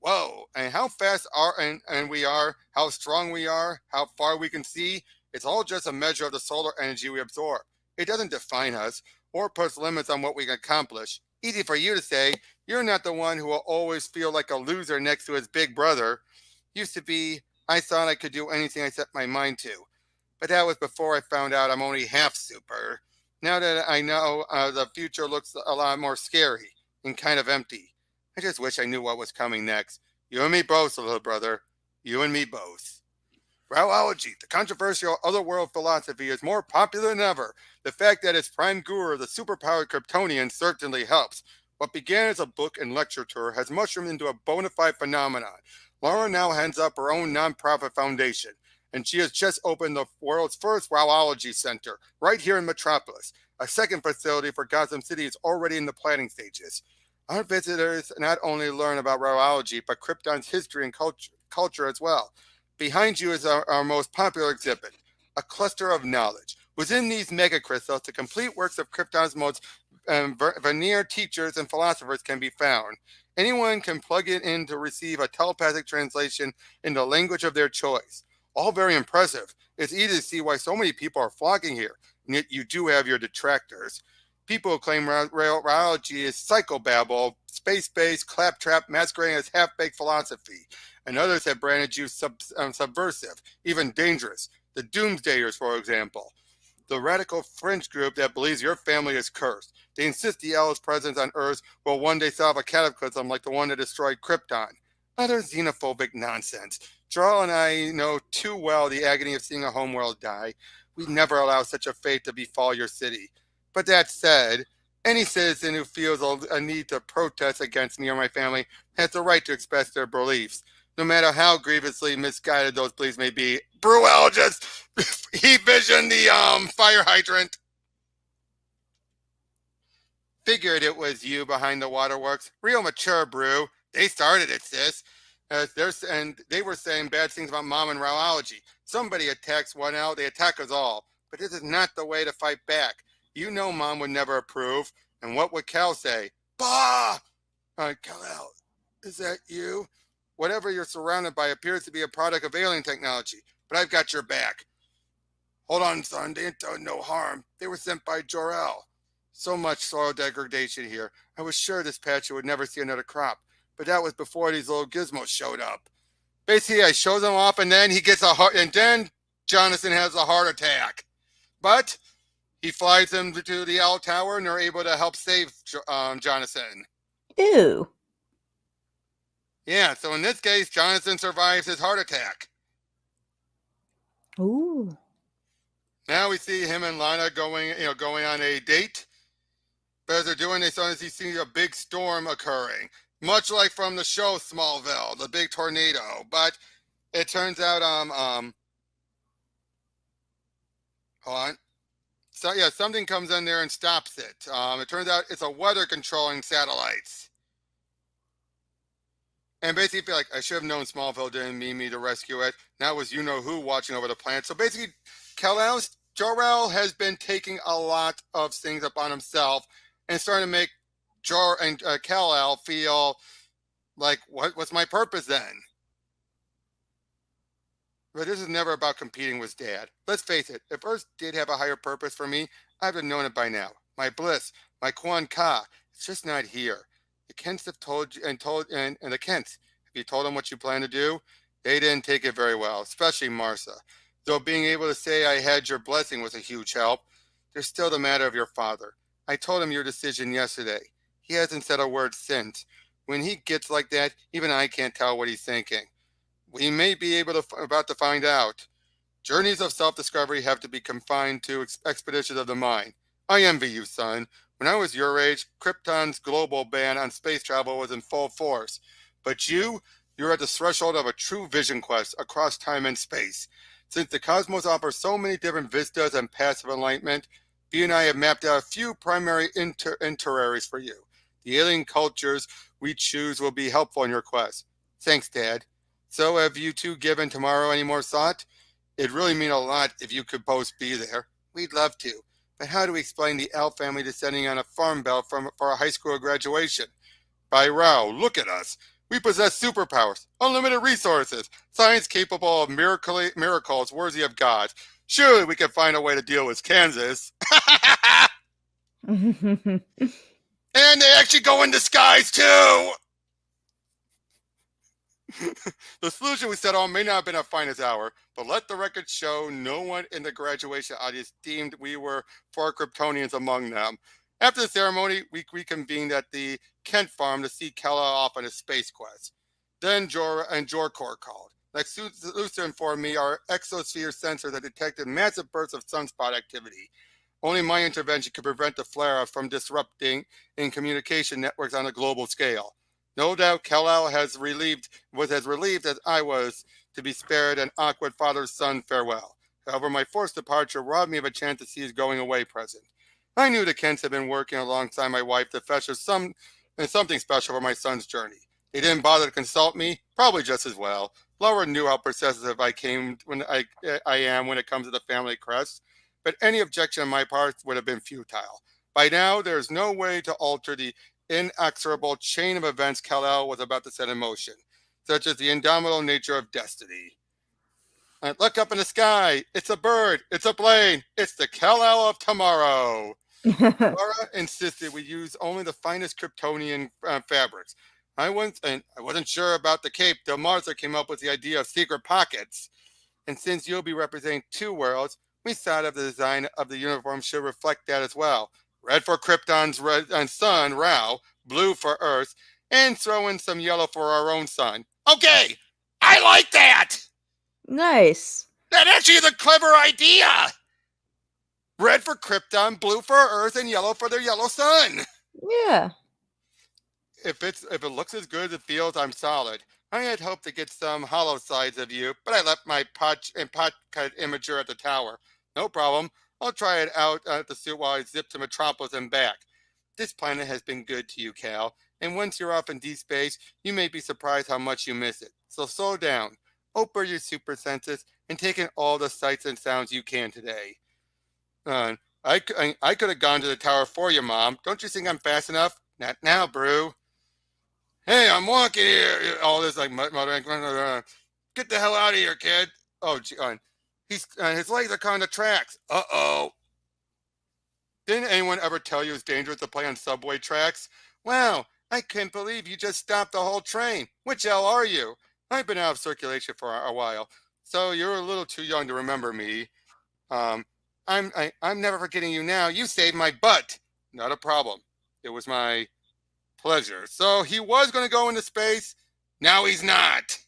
Whoa, and how fast are and we are, how strong we are, how far we can see, it's all just a measure of the solar energy we absorb. It doesn't define us or puts limits on what we can accomplish. Easy for you to say, you're not the one who will always feel like a loser next to his big brother. Used to be, I thought I could do anything I set my mind to. But that was before I found out I'm only half super. Now that I know, the future looks a lot more scary and kind of empty. I just wish I knew what was coming next. You and me both, little brother. You and me both. Rowology, the controversial otherworld philosophy, is more popular than ever. The fact that its prime guru, the superpowered Kryptonian, certainly helps. What began as a book and lecture tour has mushroomed into a bona fide phenomenon. Lara now heads up her own nonprofit foundation, and she has just opened the world's first Rowology Center right here in Metropolis. A second facility for Gotham City is already in the planning stages. Our visitors not only learn about rowology, but Krypton's history and culture as well. Behind you is our most popular exhibit, a cluster of knowledge. Within these megacrystals, the complete works of Krypton's most veneer teachers and philosophers can be found. Anyone can plug it in to receive a telepathic translation in the language of their choice. All very impressive. It's easy to see why so many people are flocking here, and yet you do have your detractors. People who claim rowology is psychobabble, space-based, claptrap, masquerading as half-baked philosophy, and others have branded you subversive, even dangerous. The Doomsdayers, for example, the radical fringe group that believes your family is cursed. They insist the L's presence on Earth will one day solve a cataclysm like the one that destroyed Krypton. Other xenophobic nonsense. Jor-El and I know too well the agony of seeing a homeworld die. We'd never allow such a fate to befall your city. But that said, any citizen who feels a need to protest against me or my family has the right to express their beliefs, no matter how grievously misguided those beliefs may be. Bruel just he visioned the fire hydrant. Figured it was you behind the waterworks. Real mature, Brew. They started it, sis. And they were saying bad things about Mom and rowology. Somebody attacks one out, they attack us all. But this is not the way to fight back. You know Mom would never approve. And what would Cal say? Bah! Kal-El, is that you? Whatever you're surrounded by appears to be a product of alien technology, but I've got your back. Hold on, son. They ain't done no harm. They were sent by Jor-El. So much soil degradation here. I was sure this patcher would never see another crop, but that was before these little gizmos showed up. Basically, I show them off, and then he gets a heart, and then Jonathan has a heart attack. But he flies them to the L Tower, and they're able to help save Jonathan. Ew. Yeah, so in this case, Jonathan survives his heart attack. Ooh. Now we see him and Lana going on a date. But as they're doing, they suddenly see a big storm occurring, much like from the show Smallville, the big tornado. But it turns out, hold on. So yeah, something comes in there and stops it. It turns out it's a weather controlling satellites. And basically, feel like I should have known Smallville didn't mean me to rescue it. Now it was you know who watching over the planet. So basically, Jor-El has been taking a lot of things upon himself and starting to make Jor and Kal-El feel like, what's my purpose then? But this is never about competing with Dad. Let's face it, if Earth did have a higher purpose for me, I'd have known it by now. My bliss, my Quan Ka, it's just not here. The Kents have told you and the Kents, have you told them what you plan to do? They didn't take it very well, especially Martha. Though being able to say I had your blessing was a huge help, there's still the matter of your father. I told him your decision yesterday. He hasn't said a word since. When he gets like that, even I can't tell what he's thinking. We may be about to find out. Journeys of self-discovery have to be confined to expeditions of the mind. I envy you, son. When I was your age, Krypton's global ban on space travel was in full force. But you're at the threshold of a true vision quest across time and space. Since the cosmos offers so many different vistas and paths of enlightenment, B and I have mapped out a few primary itineraries for you. The alien cultures we choose will be helpful in your quest. Thanks, Dad. So have you two given tomorrow any more thought? It'd really mean a lot if you could both be there. We'd love to. But how do we explain the L family descending on a farm bell for a high school graduation? By Rao, look at us. We possess superpowers, unlimited resources, science capable of miracles worthy of God. Surely we can find a way to deal with Kansas. And they actually go in disguise too! The solution we set on may not have been our finest hour, but let the record show no one in the graduation audience deemed we were four Kryptonians among them. After the ceremony, we reconvened at the Kent farm to see Kal-El off on his space quest. Then Jor-Kor called. Like Lucer informed me, our exosphere sensors had detected massive bursts of sunspot activity. Only my intervention could prevent the flare-up from disrupting in communication networks on a global scale. No doubt Kal-El was as relieved as I was to be spared an awkward father-son farewell. However, my forced departure robbed me of a chance to see his going away present. I knew the Kents had been working alongside my wife to fetch us something special for my son's journey. They didn't bother to consult me, probably just as well. Laura knew how possessive I am when it comes to the family crest, but any objection on my part would have been futile. By now, there is no way to alter the inexorable chain of events Kal-El was about to set in motion, such as the indomitable nature of destiny. Look up in the sky. It's a bird. It's a plane. It's the Kal-El of tomorrow. Laura insisted we use only the finest Kryptonian fabrics. I wasn't sure about the cape till Martha came up with the idea of secret pockets. And since you'll be representing two worlds, we thought of the design of the uniform should reflect that as well. Red for Krypton's sun, Rao, blue for Earth, and throw in some yellow for our own sun. Okay, I like that! Nice. That actually is a clever idea! Red for Krypton, blue for Earth, and yellow for their yellow sun. Yeah. If it looks as good as it feels, I'm solid. I had hoped to get some hollow sides of you, but I left my pot cut imager at the tower. No problem. I'll try it out at the suit while I zip to Metropolis and back. This planet has been good to you, Cal, and once you're off in deep space, you may be surprised how much you miss it. So slow down, open your super senses, and take in all the sights and sounds you can today. I could have gone to the tower for you, Mom. Don't you think I'm fast enough? Not now, Brew. Hey, I'm walking here. All this like muttering. Get the hell out of here, kid. Oh, gee, his legs are kind of tracks. Uh-oh. Didn't anyone ever tell you it's dangerous to play on subway tracks? Wow, I can't believe you just stopped the whole train. Which L are you? I've been out of circulation for a while, so you're a little too young to remember me. I'm never forgetting you now. You saved my butt. Not a problem. It was my pleasure. So he was going to go into space. Now he's not.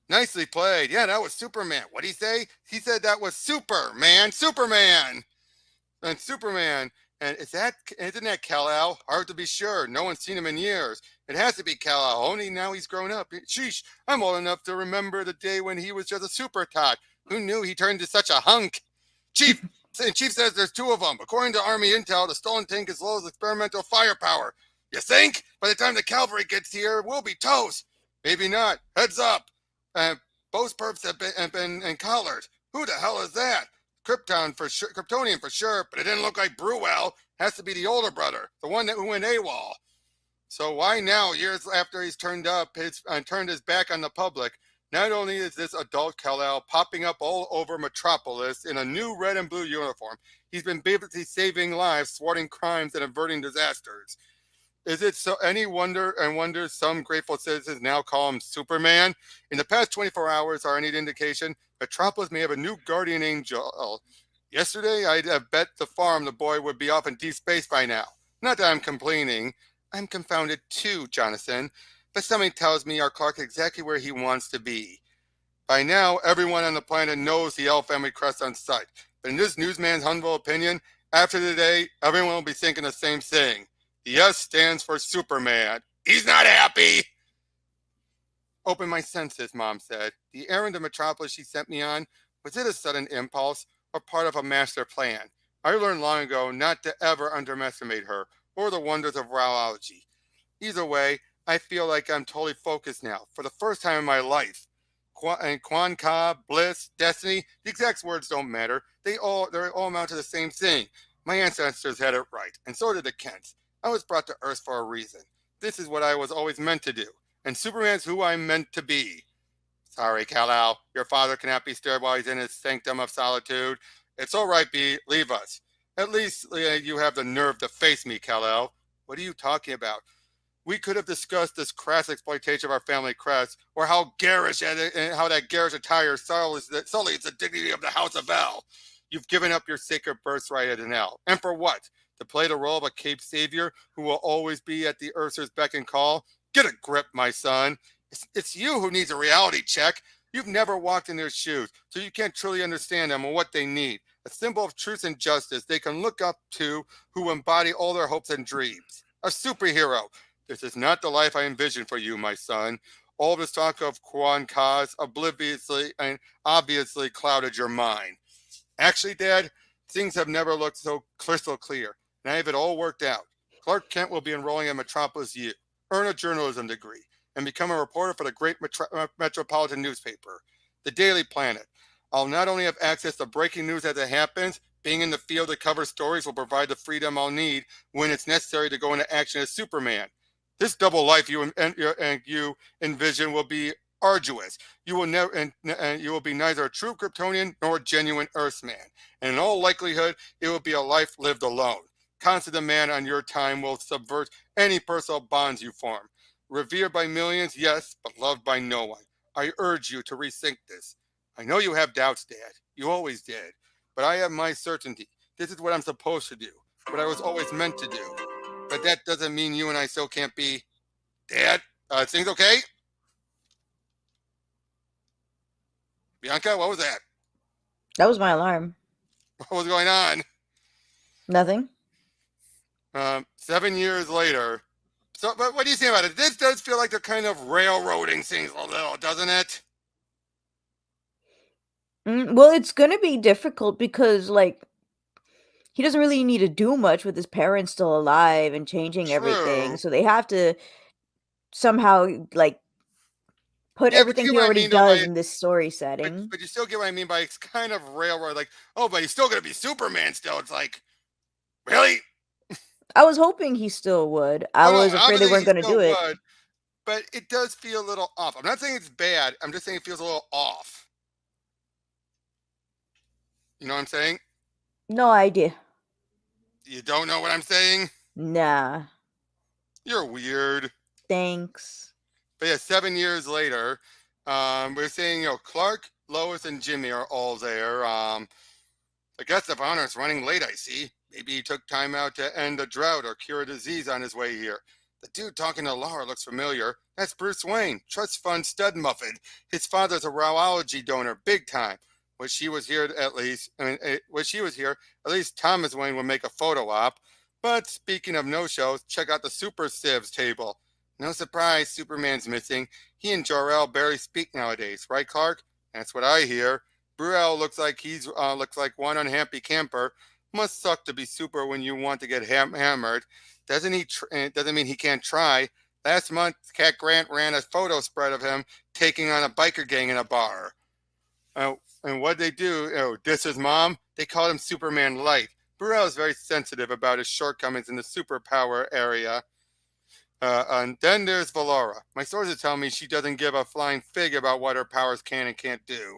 Nicely played. Yeah, that was Superman. What'd he say? He said that was Superman. And Superman. And isn't that Kal-El? Hard to be sure. No one's seen him in years. It has to be Kal-El. Only now he's grown up. Sheesh, I'm old enough to remember the day when he was just a super tot. Who knew he turned into such a hunk? Chief says there's two of them. According to Army intel, the stolen tank is low as experimental firepower. You think? By the time the cavalry gets here, we'll be toast. Maybe not. Heads up. Both perps have been collared. Who the hell is that? Kryptonian for sure, but it didn't look like Brewell. Has to be the older brother, the one who went AWOL. So why now, years after he's turned his back on the public, not only is this adult Kal-El popping up all over Metropolis in a new red and blue uniform, he's been basically saving lives, thwarting crimes, and averting disasters. Is it so any wonder some grateful citizens now call him Superman? In the past 24 hours are any indication, Metropolis may have a new guardian angel. Yesterday, I'd have bet the farm the boy would be off in deep space by now. Not that I'm complaining. I'm confounded too, Jonathan. But something tells me our Clark is exactly where he wants to be. By now, everyone on the planet knows the L family crest on sight. But in this newsman's humble opinion, after today, everyone will be thinking the same thing. The S stands for Superman. He's not happy! Open my senses, Mom said. The errand to Metropolis she sent me on, was it a sudden impulse or part of a master plan? I learned long ago not to ever underestimate her or the wonders of rheology. Either way, I feel like I'm totally focused now, for the first time in my life. And Quan Ka, bliss, destiny, the exact words don't matter. They all amount to the same thing. My ancestors had it right, and so did the Kents. I was brought to Earth for a reason. This is what I was always meant to do, and Superman's who I'm meant to be. Sorry, Kal-El. Your father cannot be stirred while he's in his sanctum of solitude. It's all right, B. Leave us. At least you have the nerve to face me, Kal-El. What are you talking about? We could have discussed this crass exploitation of our family crest, or how how that garish attire sullies the dignity of the House of El. You've given up your sacred birthright at an L. And for what? To play the role of a Cape savior who will always be at the Earth's beck and call? Get a grip, my son. It's you who needs a reality check. You've never walked in their shoes, so you can't truly understand them and what they need. A symbol of truth and justice they can look up to, who embody all their hopes and dreams. A superhero. This is not the life I envisioned for you, my son. All this talk of Quan Ka's obliviously and obviously clouded your mind. Actually, Dad, things have never looked so crystal clear, and I have it all worked out. Clark Kent will be enrolling at Metropolis U, earn a journalism degree, and become a reporter for the great metropolitan newspaper, the Daily Planet. I'll not only have access to breaking news as it happens, being in the field to cover stories will provide the freedom I'll need when it's necessary to go into action as Superman. This double life you envision will be arduous. You will never, and you will be neither a true Kryptonian nor a genuine Earthman, and in all likelihood, it will be a life lived alone. Constant demand on your time will subvert any personal bonds you form. Revered by millions, yes, but loved by no one. I urge you to rethink this. I know you have doubts, Dad. You always did. But I have my certainty. This is what I'm supposed to do, what I was always meant to do. But that doesn't mean you and I still can't be. Dad, things okay? Bianca, what was that? That was my alarm. What was going on? Nothing. 7 years later. So, but what do you think about it? This does feel like they're kind of railroading things a little, doesn't it? Well, it's gonna be difficult because, like, he doesn't really need to do much with his parents still alive and changing everything. True. So they have to somehow, like, put Yeah, but you everything get he what I already mean, though, by does it. in this story But, setting. but you still get what I mean by it's kind of railroad. Like, oh, but he's still going to be Superman still. It's like, really? I was hoping he still would. I Oh, no, was afraid they obviously weren't he gonna still do it. would. But it does feel a little off. I'm not saying it's bad. I'm just saying it feels a little off. You know what I'm saying? No idea. You don't know what I'm saying? Nah. You're weird. Thanks. But yeah, 7 years later, we're saying, Clark, Lois, and Jimmy are all there. The guest of honor is running late, I see. Maybe he took time out to end a drought or cure a disease on his way here. The dude talking to Lara looks familiar. That's Bruce Wayne, trust fund stud muffin. His father's a rowology donor, big time. Wish he was here at least. Wish she was here. At least Thomas Wayne would make a photo op. But speaking of no-shows, check out the Super Sieves table. No surprise, Superman's missing. He and Jor-El barely speak nowadays, right, Clark? That's what I hear. Jor-El looks like one unhappy camper. Must suck to be super when you want to get hammered. Doesn't mean he can't try. Last month, Cat Grant ran a photo spread of him taking on a biker gang in a bar. And what they do? This is mom. They called him Superman Light. Jor-El is very sensitive about his shortcomings in the superpower area. And then there's Valora. My sources tell me she doesn't give a flying fig about what her powers can and can't do.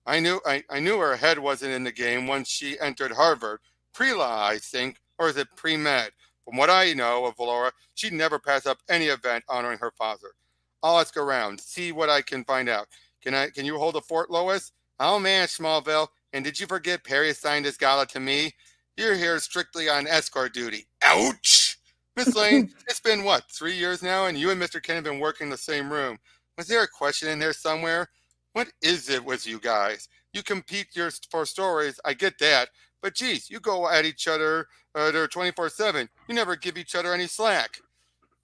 I knew her head wasn't in the game once she entered Harvard. Pre-law, I think, or is it pre-med? From what I know of Valora, she'd never pass up any event honoring her father. I'll ask around, see what I can find out. Can you hold the fort, Lois? I'll manage Smallville. And did you forget Perry assigned this gala to me? You're here strictly on escort duty. Ouch! Miss Lane, it's been what, 3 years now, and you and Mr. Ken have been working in the same room. Was there a question in there somewhere? What is it with you guys? You compete for stories, I get that, but geez, you go at each other 24/7. You never give each other any slack.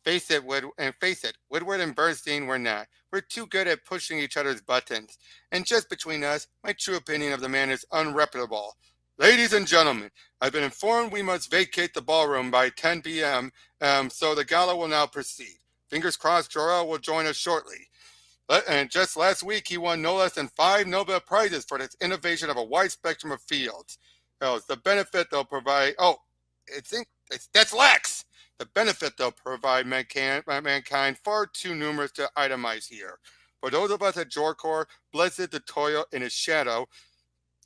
Face it, Woodward and Bernstein were not. We're too good at pushing each other's buttons. And just between us, my true opinion of the man is unreputable. Ladies and gentlemen, I've been informed we must vacate the ballroom by 10 p.m., so the gala will now proceed. Fingers crossed Jor-El will join us shortly. And just last week, he won no less than 5 Nobel Prizes for his innovation of a wide spectrum of fields. The benefit they'll provide. Oh, that's Lex. The benefit they'll provide mankind far too numerous to itemize here. For those of us at Jorcor, blessed to toil in his shadow.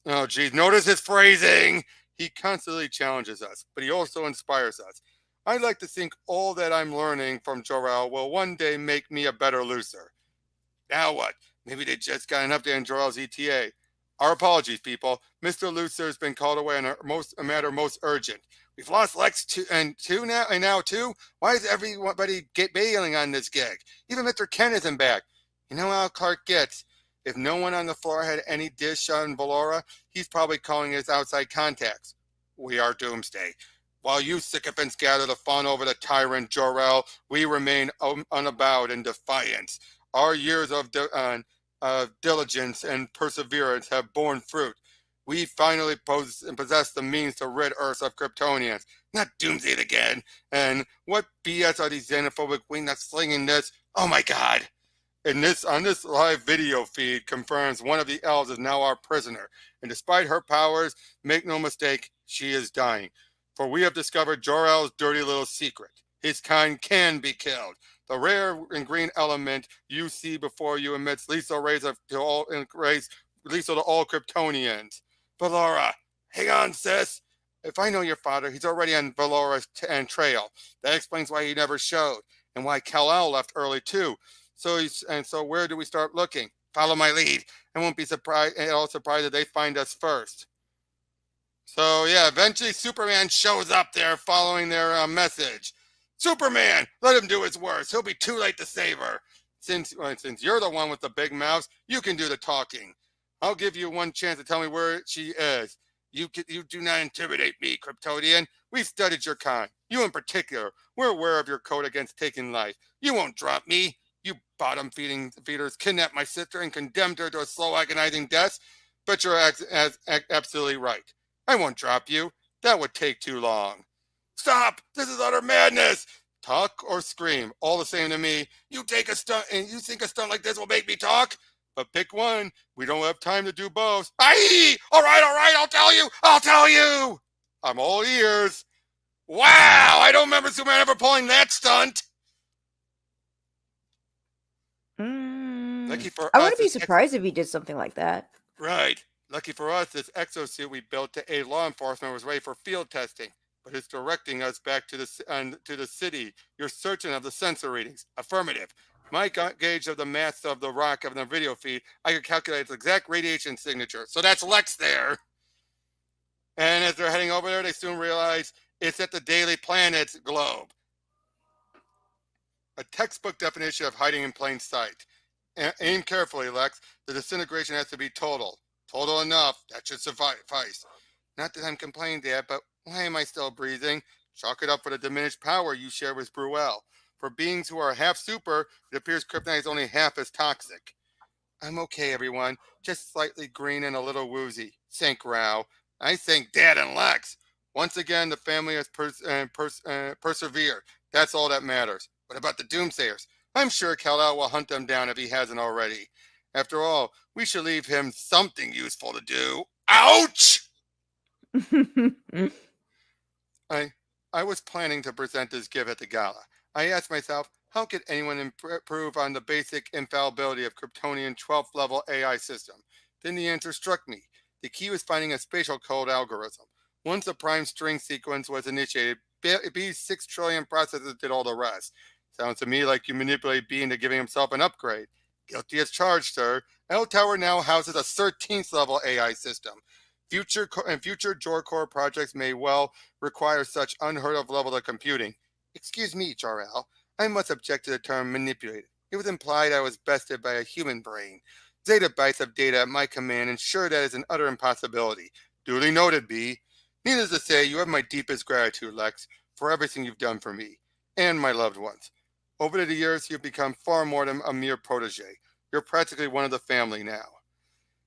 Oh, geez, notice his phrasing. He constantly challenges us, but he also inspires us. I'd like to think all that I'm learning from Jor-El will one day make me a better loser. Now what? Maybe they just got an update on Jor-El's ETA. Our apologies, people. Mr. Lucer has been called away on a matter most urgent. We've lost Lex now too. Why is everybody bailing on this gig? Even Mr. Ken isn't back. You know how Clark gets. If no one on the floor had any dish on Valora, he's probably calling his outside contacts. We are Doomsday. While you sycophants gather to fawn over the tyrant Jor-El, we remain unabowed in defiance. Our years of diligence and perseverance have borne fruit. We finally possess the means to rid Earth of Kryptonians. Not Doomsday again. And what BS are these xenophobic wingnuts slinging this? Oh my God! On this live video feed confirms one of the elves is now our prisoner, and despite her powers, make no mistake, she is dying. For we have discovered Jor-El's dirty little secret. His kind can be killed. The rare and green element you see before you emits lethal rays to all Kryptonians. Valora, hang on, sis. If I know your father, he's already on Valora's trail. That explains why he never showed, and why Kal-El left early too. So where do we start looking? Follow my lead. I won't be surprised if they find us first. So yeah, eventually Superman shows up there following their message. Superman, let him do his worst. He'll be too late to save her. Since you're the one with the big mouth, you can do the talking. I'll give you one chance to tell me where she is. You do not intimidate me, Kryptonian. We've studied your kind. You in particular. We're aware of your code against taking life. You won't drop me. You bottom-feeders kidnapped my sister and condemned her to a slow, agonizing death. But you're absolutely right. I won't drop you. That would take too long. Stop! This is utter madness! Talk or scream, all the same to me. You take a stunt and you think a stunt like this will make me talk? But pick one. We don't have time to do both. Aye! All right, I'll tell you! I'm all ears. Wow! I don't remember Superman ever pulling that stunt! Lucky for I wouldn't be surprised if he did something like that. Right. Lucky for us, this exosuit we built to aid law enforcement was ready for field testing. But it's directing us back to the city. You're certain of the sensor readings. Affirmative. My gauge of the mass of the rock of the video feed, I could calculate its exact radiation signature. So that's Lex there. And as they're heading over there, they soon realize it's at the Daily Planet's globe. A textbook definition of hiding in plain sight. Aim carefully, Lex. The disintegration has to be total. Total enough. That should suffice. Not that I'm complaining, Dad, but why am I still breathing? Chalk it up for the diminished power you share with Jor-El. For beings who are half super, it appears kryptonite is only half as toxic. I'm okay, everyone. Just slightly green and a little woozy. Thank Rao. I thank Dad and Lex. Once again, the family has persevered. That's all that matters. What about the Doomsayers? I'm sure Kal-El will hunt them down if he hasn't already. After all, we should leave him something useful to do. Ouch! I was planning to present this gift at the gala. I asked myself, how could anyone improve on the basic infallibility of Kryptonian 12th level AI system? Then the answer struck me. The key was finding a spatial code algorithm. Once the prime string sequence was initiated, B's 6 trillion processors did all the rest. Sounds to me like you manipulate B into giving himself an upgrade. Guilty as charged, sir. L Tower now houses a 13th level AI system. Future Jorcor projects may well require such unheard of level of computing. Excuse me, Jor-El. I must object to the term manipulated. It was implied I was bested by a human brain. Zettabytes of data at my command ensure that is an utter impossibility. Duly noted, B. Needless to say, you have my deepest gratitude, Lex, for everything you've done for me and my loved ones. Over the years, you've become far more than a mere protege. You're practically one of the family now.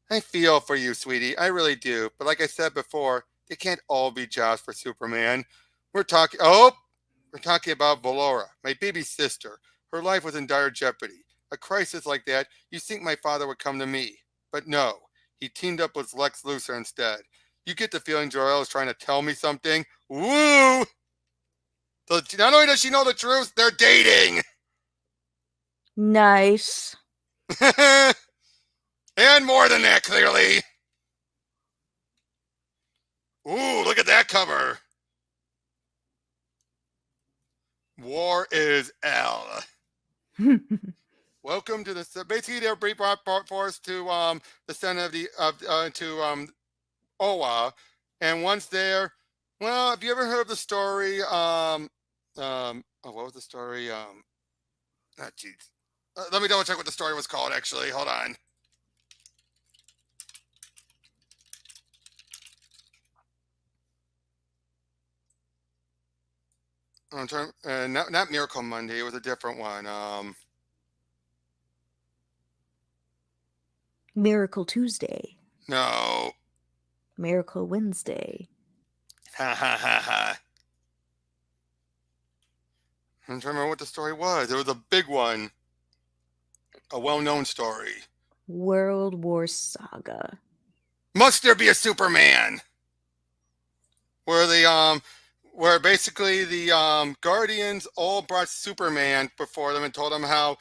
I feel for you, sweetie. I really do. But like I said before, They can't all be jobs for Superman. We're talking. We're talking about Valora, my baby sister. Her life was in dire jeopardy. A crisis like that, you think my father would come to me. But no, he teamed up with Lex Luthor instead. You get the feeling Jor-El is trying to tell me something? Woo! So not only does she know the truth, they're dating! Nice. And more than that, clearly. Ooh, look at that cover. War is L. Welcome to the. Basically, they're brought forth to the center of the to Oa, and once there, well, have you ever heard of the story? Oh, what was the story? Jeez. Let me double check what the story was called. Actually, hold on. Not Miracle Monday. It was a different one. Miracle Tuesday. No. Miracle Wednesday. Ha ha ha ha. I'm trying to remember what the story was. It was a big one. A well-known story. World War Saga. Must there be a Superman? Where basically the Guardians all brought Superman before them and told him how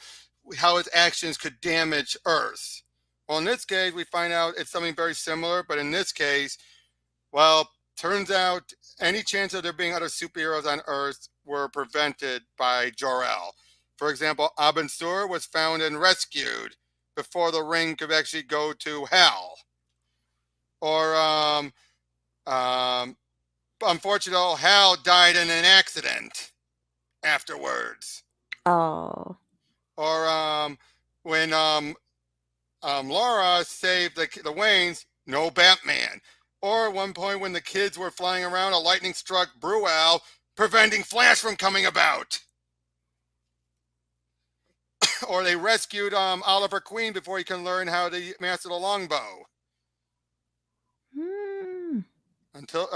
his actions could damage Earth. Well, in this case, we find out it's something very similar, but in this case, well, turns out any chance of there being other superheroes on Earth were prevented by Jor-El. For example, Abin Sur was found and rescued before the ring could actually go to hell. Or unfortunately, Hal died in an accident afterwards. Oh. Or when Lara saved the Waynes, no Batman. Or at one point when the kids were flying around, a lightning struck Brewell, preventing Flash from coming about. Or they rescued Oliver Queen before he can learn how to master the longbow. Until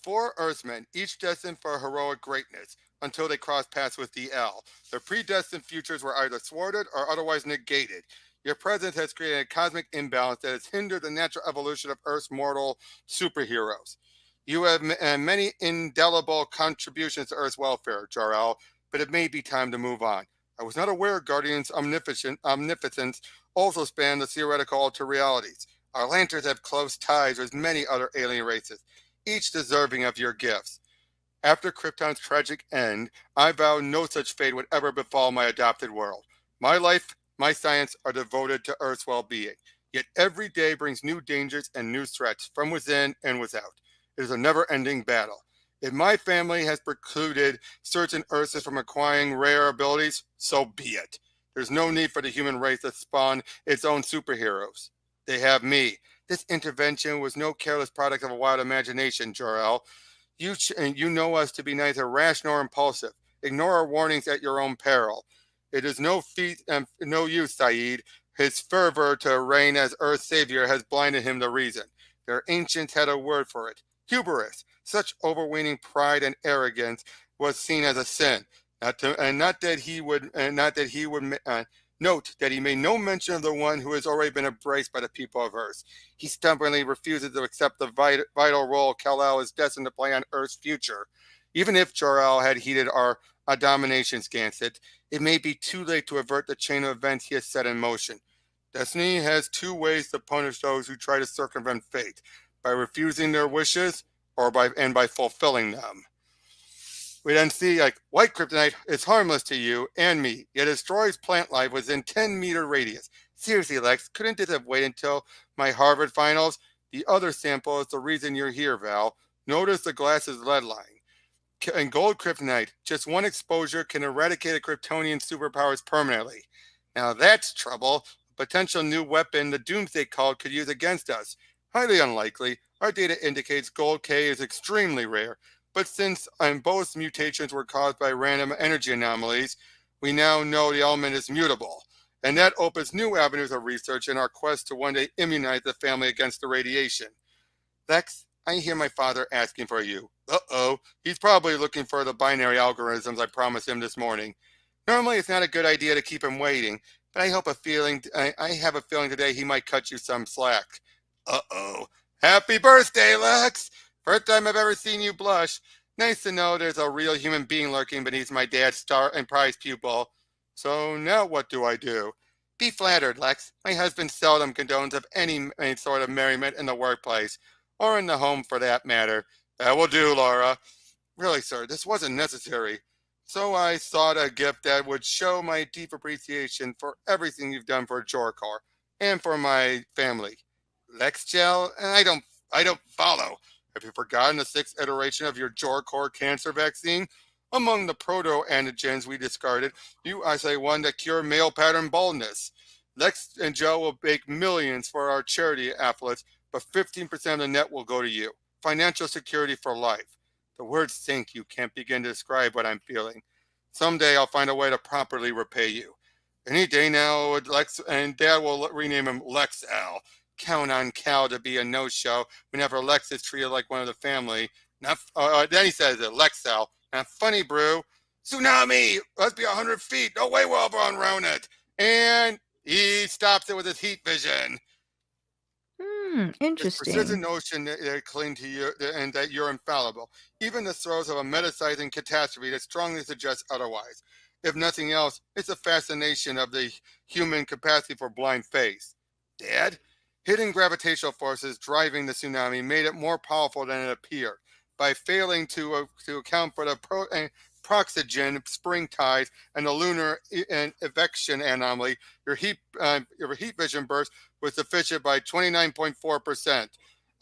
4 Earthmen, each destined for heroic greatness, until they crossed paths with the L. Their predestined futures were either thwarted or otherwise negated. Your presence has created a cosmic imbalance that has hindered the natural evolution of Earth's mortal superheroes. You have many indelible contributions to Earth's welfare, Jor-El, but it may be time to move on. I was not aware Guardian's omnipotence also spanned the theoretical to realities. Our lanterns have close ties with many other alien races, each deserving of your gifts. After Krypton's tragic end, I vow no such fate would ever befall my adopted world. My life, my science are devoted to Earth's well-being. Yet every day brings new dangers and new threats from within and without. It is a never-ending battle. If my family has precluded certain Earths from acquiring rare abilities, so be it. There's no need for the human race to spawn its own superheroes. They have me. This intervention was no careless product of a wild imagination, Jor-El. You know us to be neither rash nor impulsive. Ignore our warnings at your own peril. It is no use, Saeed. His fervor to reign as Earth's savior has blinded him to reason. Their ancients had a word for it. Hubris. Such overweening pride and arrogance was seen as a sin. Note that he made no mention of the one who has already been embraced by the people of Earth. He stubbornly refuses to accept the vital role Kal-El is destined to play on Earth's future. Even if Jor-El had heeded our dominations against it, it may be too late to avert the chain of events he has set in motion. Destiny has 2 ways to punish those who try to circumvent fate: by refusing their wishes or by fulfilling them. We then see white kryptonite is harmless to you and me, yet it destroys plant life within 10-meter radius. Seriously, Lex, couldn't it have waited until my Harvard finals? The other sample is the reason you're here, Val. Notice the glass is lead-lined. And gold kryptonite, just one exposure can eradicate a Kryptonian superpowers permanently. Now that's trouble. A potential new weapon the Doomsday Cult could use against us. Highly unlikely. Our data indicates gold K is extremely rare. But since both mutations were caused by random energy anomalies, we now know the element is mutable. And that opens new avenues of research in our quest to one day immunize the family against the radiation. Lex, I hear my father asking for you. Uh-oh, he's probably looking for the binary algorithms I promised him this morning. Normally, it's not a good idea to keep him waiting, but I have a feeling today he might cut you some slack. Uh-oh. Happy birthday, Lex! First time I've ever seen you blush. Nice to know there's a real human being lurking beneath my dad's star and prize pupil. So now what do I do? Be flattered, Lex. My husband seldom condones of any sort of merriment in the workplace, or in the home for that matter. That will do, Laura. Really, sir, this wasn't necessary. So I sought a gift that would show my deep appreciation for everything you've done for Jor-El and for my family. Lex Gel? I don't follow. Have you forgotten the sixth iteration of your Jor-El cancer vaccine? Among the proto-antigens we discarded, you isolate one that cure male pattern baldness. Lex and Joe will bake millions for our charity affiliates, but 15% of the net will go to you. Financial security for life. The words sink. You can't begin to describe what I'm feeling. Someday I'll find a way to properly repay you. Any day now, Lex and Dad will rename him Lex Al. Count on Cal to be a no-show whenever Lex is treated like one of the family. Not, then he says it, Lex Al. Not funny, brew. Tsunami! Let's be 100 feet. No way we'll run around it. And he stops it with his heat vision. This Interesting. persistent notion that they cling to you and that you're infallible, even the throes of a metasizing catastrophe that strongly suggests otherwise. If nothing else, it's a fascination of the human capacity for blind faith. Dad? Hidden gravitational forces driving the tsunami made it more powerful than it appeared. By failing to account for the proxygen spring tides and the lunar evection anomaly, your heat vision burst was deficient by 29.4%.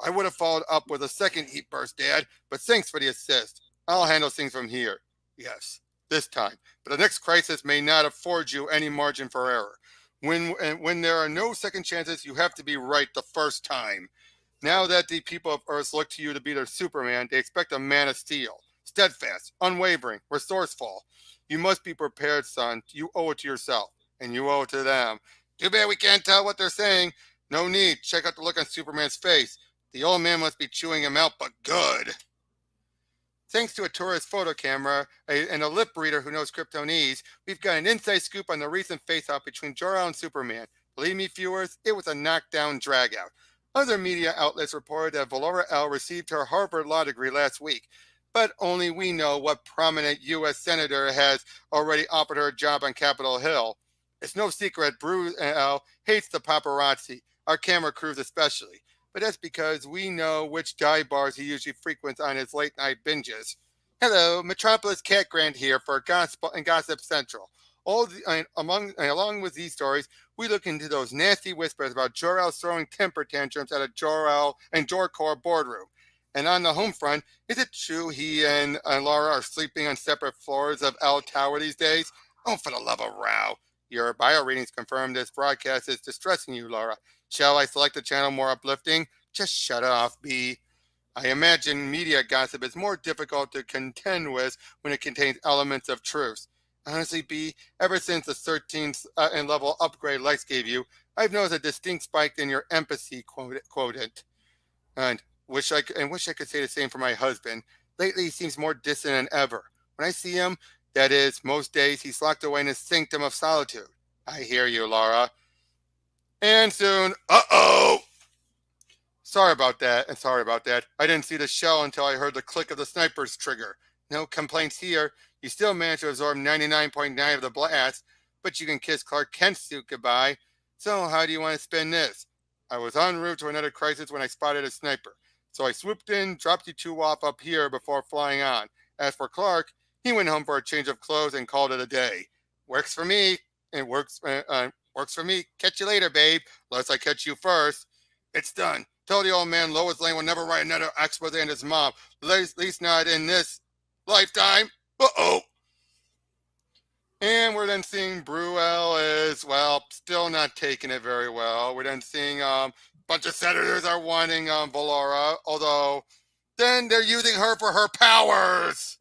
I would have followed up with a second heat burst, Dad, but thanks for the assist. I'll handle things from here. Yes, this time. But the next crisis may not afford you any margin for error. When there are no second chances, you have to be right the first time. Now that the people of Earth look to you to be their Superman, they expect a man of steel. Steadfast, unwavering, resourceful. You must be prepared, son. You owe it to yourself, and you owe it to them. Too bad we can't tell what they're saying. No need. Check out the look on Superman's face. The old man must be chewing him out, but good. Thanks to a tourist photo camera and a lip reader who knows Kryptonese, we've got an inside scoop on the recent face-off between Jor-El and Superman. Believe me, viewers, it was a knockdown dragout. Other media outlets reported that Lara L. received her Harvard Law degree last week, but only we know what prominent U.S. senator has already offered her a job on Capitol Hill. It's no secret Bruce L. hates the paparazzi, our camera crews especially, but that's because we know which dive bars he usually frequents on his late night binges. Hello, Metropolis Cat Grant here for Gospel and Gossip Central. Along with these stories, we look into those nasty whispers about Jor-El throwing temper tantrums at a Jor-El and Jor-Core boardroom. And on the home front, is it true he and Lara are sleeping on separate floors of L Tower these days? Oh, for the love of row. Your bio readings confirm this broadcast is distressing you, Lara. Shall I select a channel more uplifting? Just shut off, B. I imagine media gossip is more difficult to contend with when it contains elements of truth. Honestly, B, ever since the 13th and level upgrade Lex gave you, I've noticed a distinct spike in your empathy quotient. And wish I could say the same for my husband. Lately, he seems more distant than ever. When I see him, that is, most days, he's locked away in his sanctum of solitude. I hear you, Lara. And soon, uh-oh! Sorry about that, and sorry about that. I didn't see the shell until I heard the click of the sniper's trigger. No complaints here. You still managed to absorb 99.9 of the blast, but you can kiss Clark Kent's suit goodbye. So how do you want to spend this? I was en route to another crisis when I spotted a sniper. So I swooped in, dropped you two off up here before flying on. As for Clark, he went home for a change of clothes and called it a day. Works for me. It works for me. Catch you later, babe. Unless I catch you first. It's done. Tell the old man Lois Lane will never write another expose on his mom. At least not in this lifetime. Uh-oh. And we're then seeing Bruel is, well, still not taking it very well. We're then seeing a bunch of senators are wanting Valora, although then they're using her for her powers.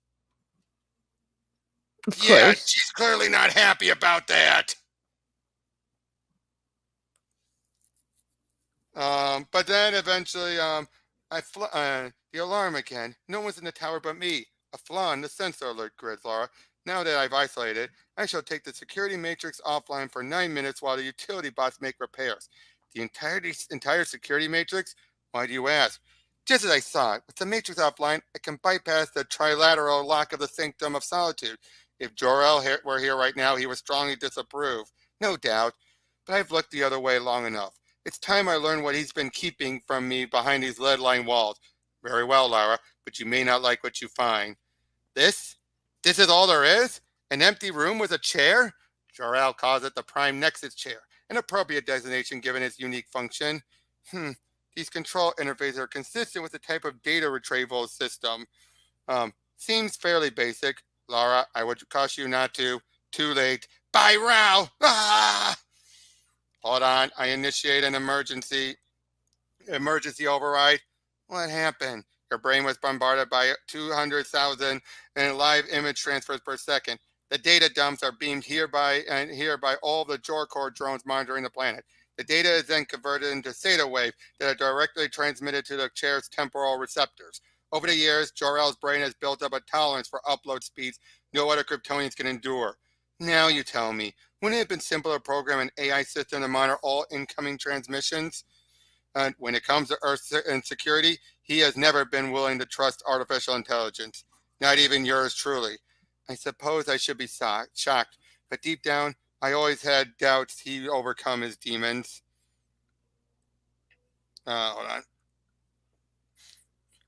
Of Yeah, course. she's clearly not happy about that. But then eventually, The alarm again. No one's in the tower but me. A flaw in the sensor alert grid, Laura. Now that I've isolated, I shall take the security matrix offline for 9 minutes while the utility bots make repairs. The entire security matrix? Why do you ask? Just as I saw it, with the matrix offline, I can bypass the trilateral lock of the sanctum of solitude. If Jor-El were here right now, he would strongly disapprove. No doubt. But I've looked the other way long enough. It's time I learned what he's been keeping from me behind these lead-lined walls. Very well, Lara, but you may not like what you find. This? This is all there is? An empty room with a chair? Jor-El calls it the prime nexus chair, an appropriate designation given its unique function. These control interfaces are consistent with the type of data retrieval system. Seems fairly basic. Lara, I would caution you not to. Too late. Bye, Rao! Ah! Hold on, I initiate an emergency override. What happened? Your brain was bombarded by 200,000 live image transfers per second. The data dumps are beamed here by all the Jor-Core drones monitoring the planet. The data is then converted into theta waves that are directly transmitted to the chair's temporal receptors. Over the years, Jor-El's brain has built up a tolerance for upload speeds no other Kryptonians can endure. Now you tell me, wouldn't it have been simpler to program an AI system to monitor all incoming transmissions? And when it comes to Earth and security, he has never been willing to trust artificial intelligence. Not even yours truly. I suppose I should be shocked, but deep down, I always had doubts he'd overcome his demons. Hold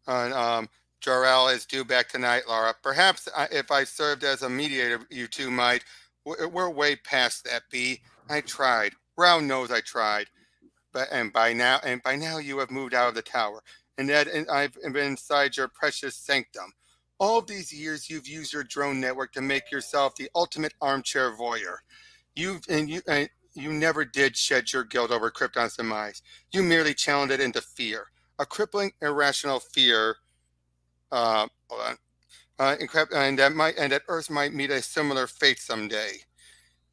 on. Jor-El is due back tonight, Lara. Perhaps if I served as a mediator, you two might. We're way past that, B. I tried. Brown knows I tried. But by now you have moved out of the tower, and I've been inside your precious sanctum. All of these years, you've used your drone network to make yourself the ultimate armchair voyeur. You never did shed your guilt over Krypton's demise. You merely channeled it into fear, a crippling, irrational fear. Hold on. And that Earth might meet a similar fate someday.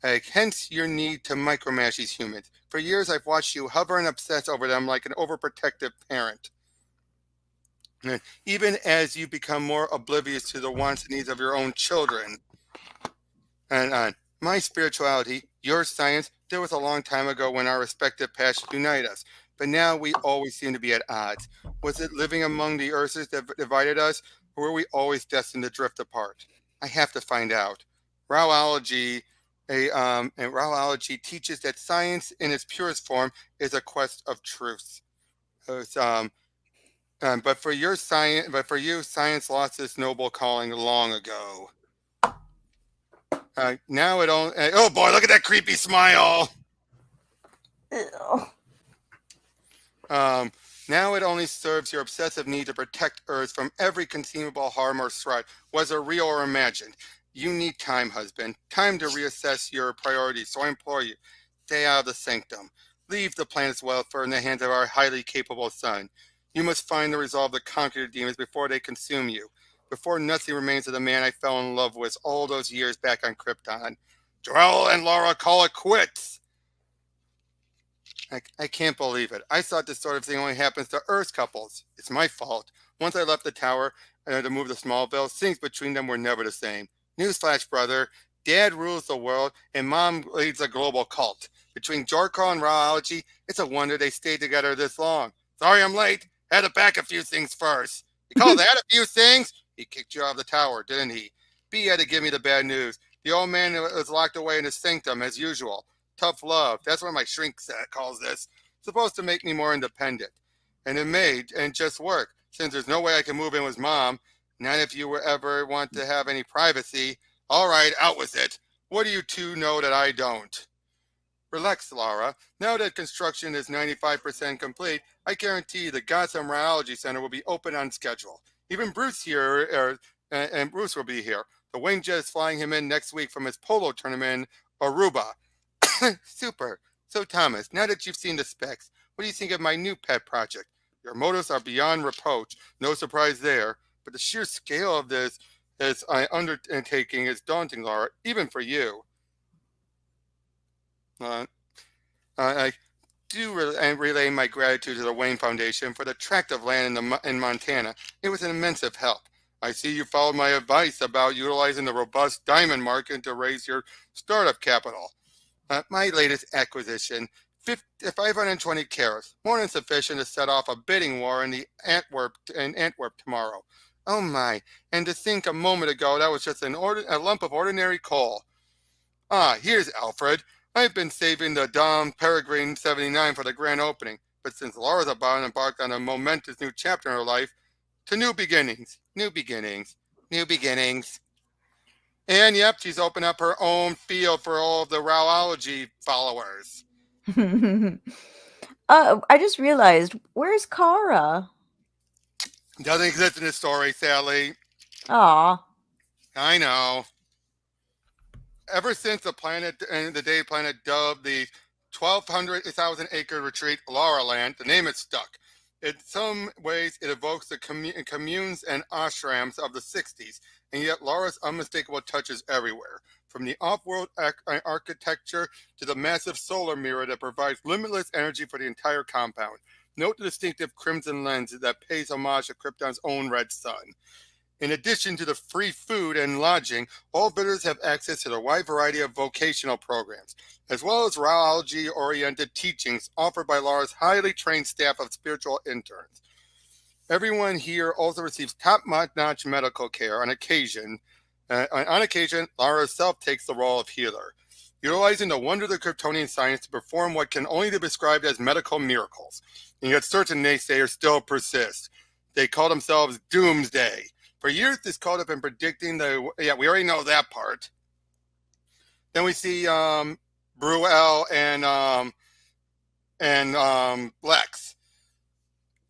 Hence your need to micromanage these humans. For years, I've watched you hover and obsess over them like an overprotective parent. Even as you become more oblivious to the wants and needs of your own children. And my spirituality, your science, there was a long time ago when our respective paths unite us. But now we always seem to be at odds. Was it living among the Earths that divided us, or were we always destined to drift apart? I have to find out. Rauology teaches that science in its purest form is a quest of truth. But for you, science lost its noble calling long ago. Now it only. Oh boy, look at that creepy smile. Ew. Now it only serves your obsessive need to protect Earth from every conceivable harm or threat, whether real or imagined. You need time, husband. Time to reassess your priorities. So I implore you, stay out of the sanctum. Leave the planet's welfare in the hands of our highly capable son. You must find the resolve to conquer your demons before they consume you. Before nothing remains of the man I fell in love with all those years back on Krypton. Jor-El and Lara call it quits. I can't believe it. I thought this sort of thing only happens to Earth couples. It's my fault. Once I left the tower to move to Smallville, things between them were never the same. Newsflash, brother. Dad rules the world, and Mom leads a global cult. Between Jor-El and Rauology, it's a wonder they stayed together this long. Sorry I'm late. Had to back a few things first. You call that a few things? He kicked you out of the tower, didn't he? B had to give me the bad news. The old man was locked away in his sanctum, as usual. Tough love. That's what my shrink calls this. Supposed to make me more independent. And it made, and just work, since there's no way I can move in with Mom. Not if you ever want to have any privacy. All right, out with it. What do you two know that I don't? Relax, Lara. Now that construction is 95% complete, I guarantee the Gotham Radiology Center will be open on schedule. Even Bruce here, and Bruce will be here. The wing jet is flying him in next week from his polo tournament in Aruba. Super. So, Thomas, now that you've seen the specs, what do you think of my new pet project? Your motives are beyond reproach. No surprise there. But the sheer scale of this undertaking is daunting, Lara, even for you. Uh, I, and relay my gratitude to the Wayne Foundation for the tract of land in Montana. It was an immense help. I see you followed my advice about utilizing the robust diamond market to raise your startup capital. My latest acquisition, 520 carats, more than sufficient to set off a bidding war in Antwerp tomorrow. Oh my! And to think a moment ago that was just a lump of ordinary coal. Ah, here's Alfred. I've been saving the Dom Peregrine 79 for the grand opening, but since Laura's about to embark on a momentous new chapter in her life, to new beginnings, new beginnings, new beginnings. And yep, she's opened up her own field for all of the rowology followers. I just realized, where's Kara? Doesn't exist in this story, sadly. Aw. I know. Ever since the planet and the day planet dubbed the 1,200,000 acre retreat Lara Land, the name is stuck. In some ways, it evokes the communes and ashrams of the 60s, and yet Lara's unmistakable touch is everywhere. From the off-world architecture to the massive solar mirror that provides limitless energy for the entire compound. Note the distinctive crimson lens that pays homage to Krypton's own red sun. In addition to the free food and lodging, all visitors have access to a wide variety of vocational programs, as well as rowology-oriented teachings offered by Lara's highly trained staff of spiritual interns. Everyone here also receives top-notch medical care on occasion. On occasion, Lara herself takes the role of healer, utilizing the wonders of Kryptonian science to perform what can only be described as medical miracles. And yet certain naysayers still persist. They call themselves Doomsday. For years, this cult have been predicting we already know that part. Then we see Jor-El and Lex.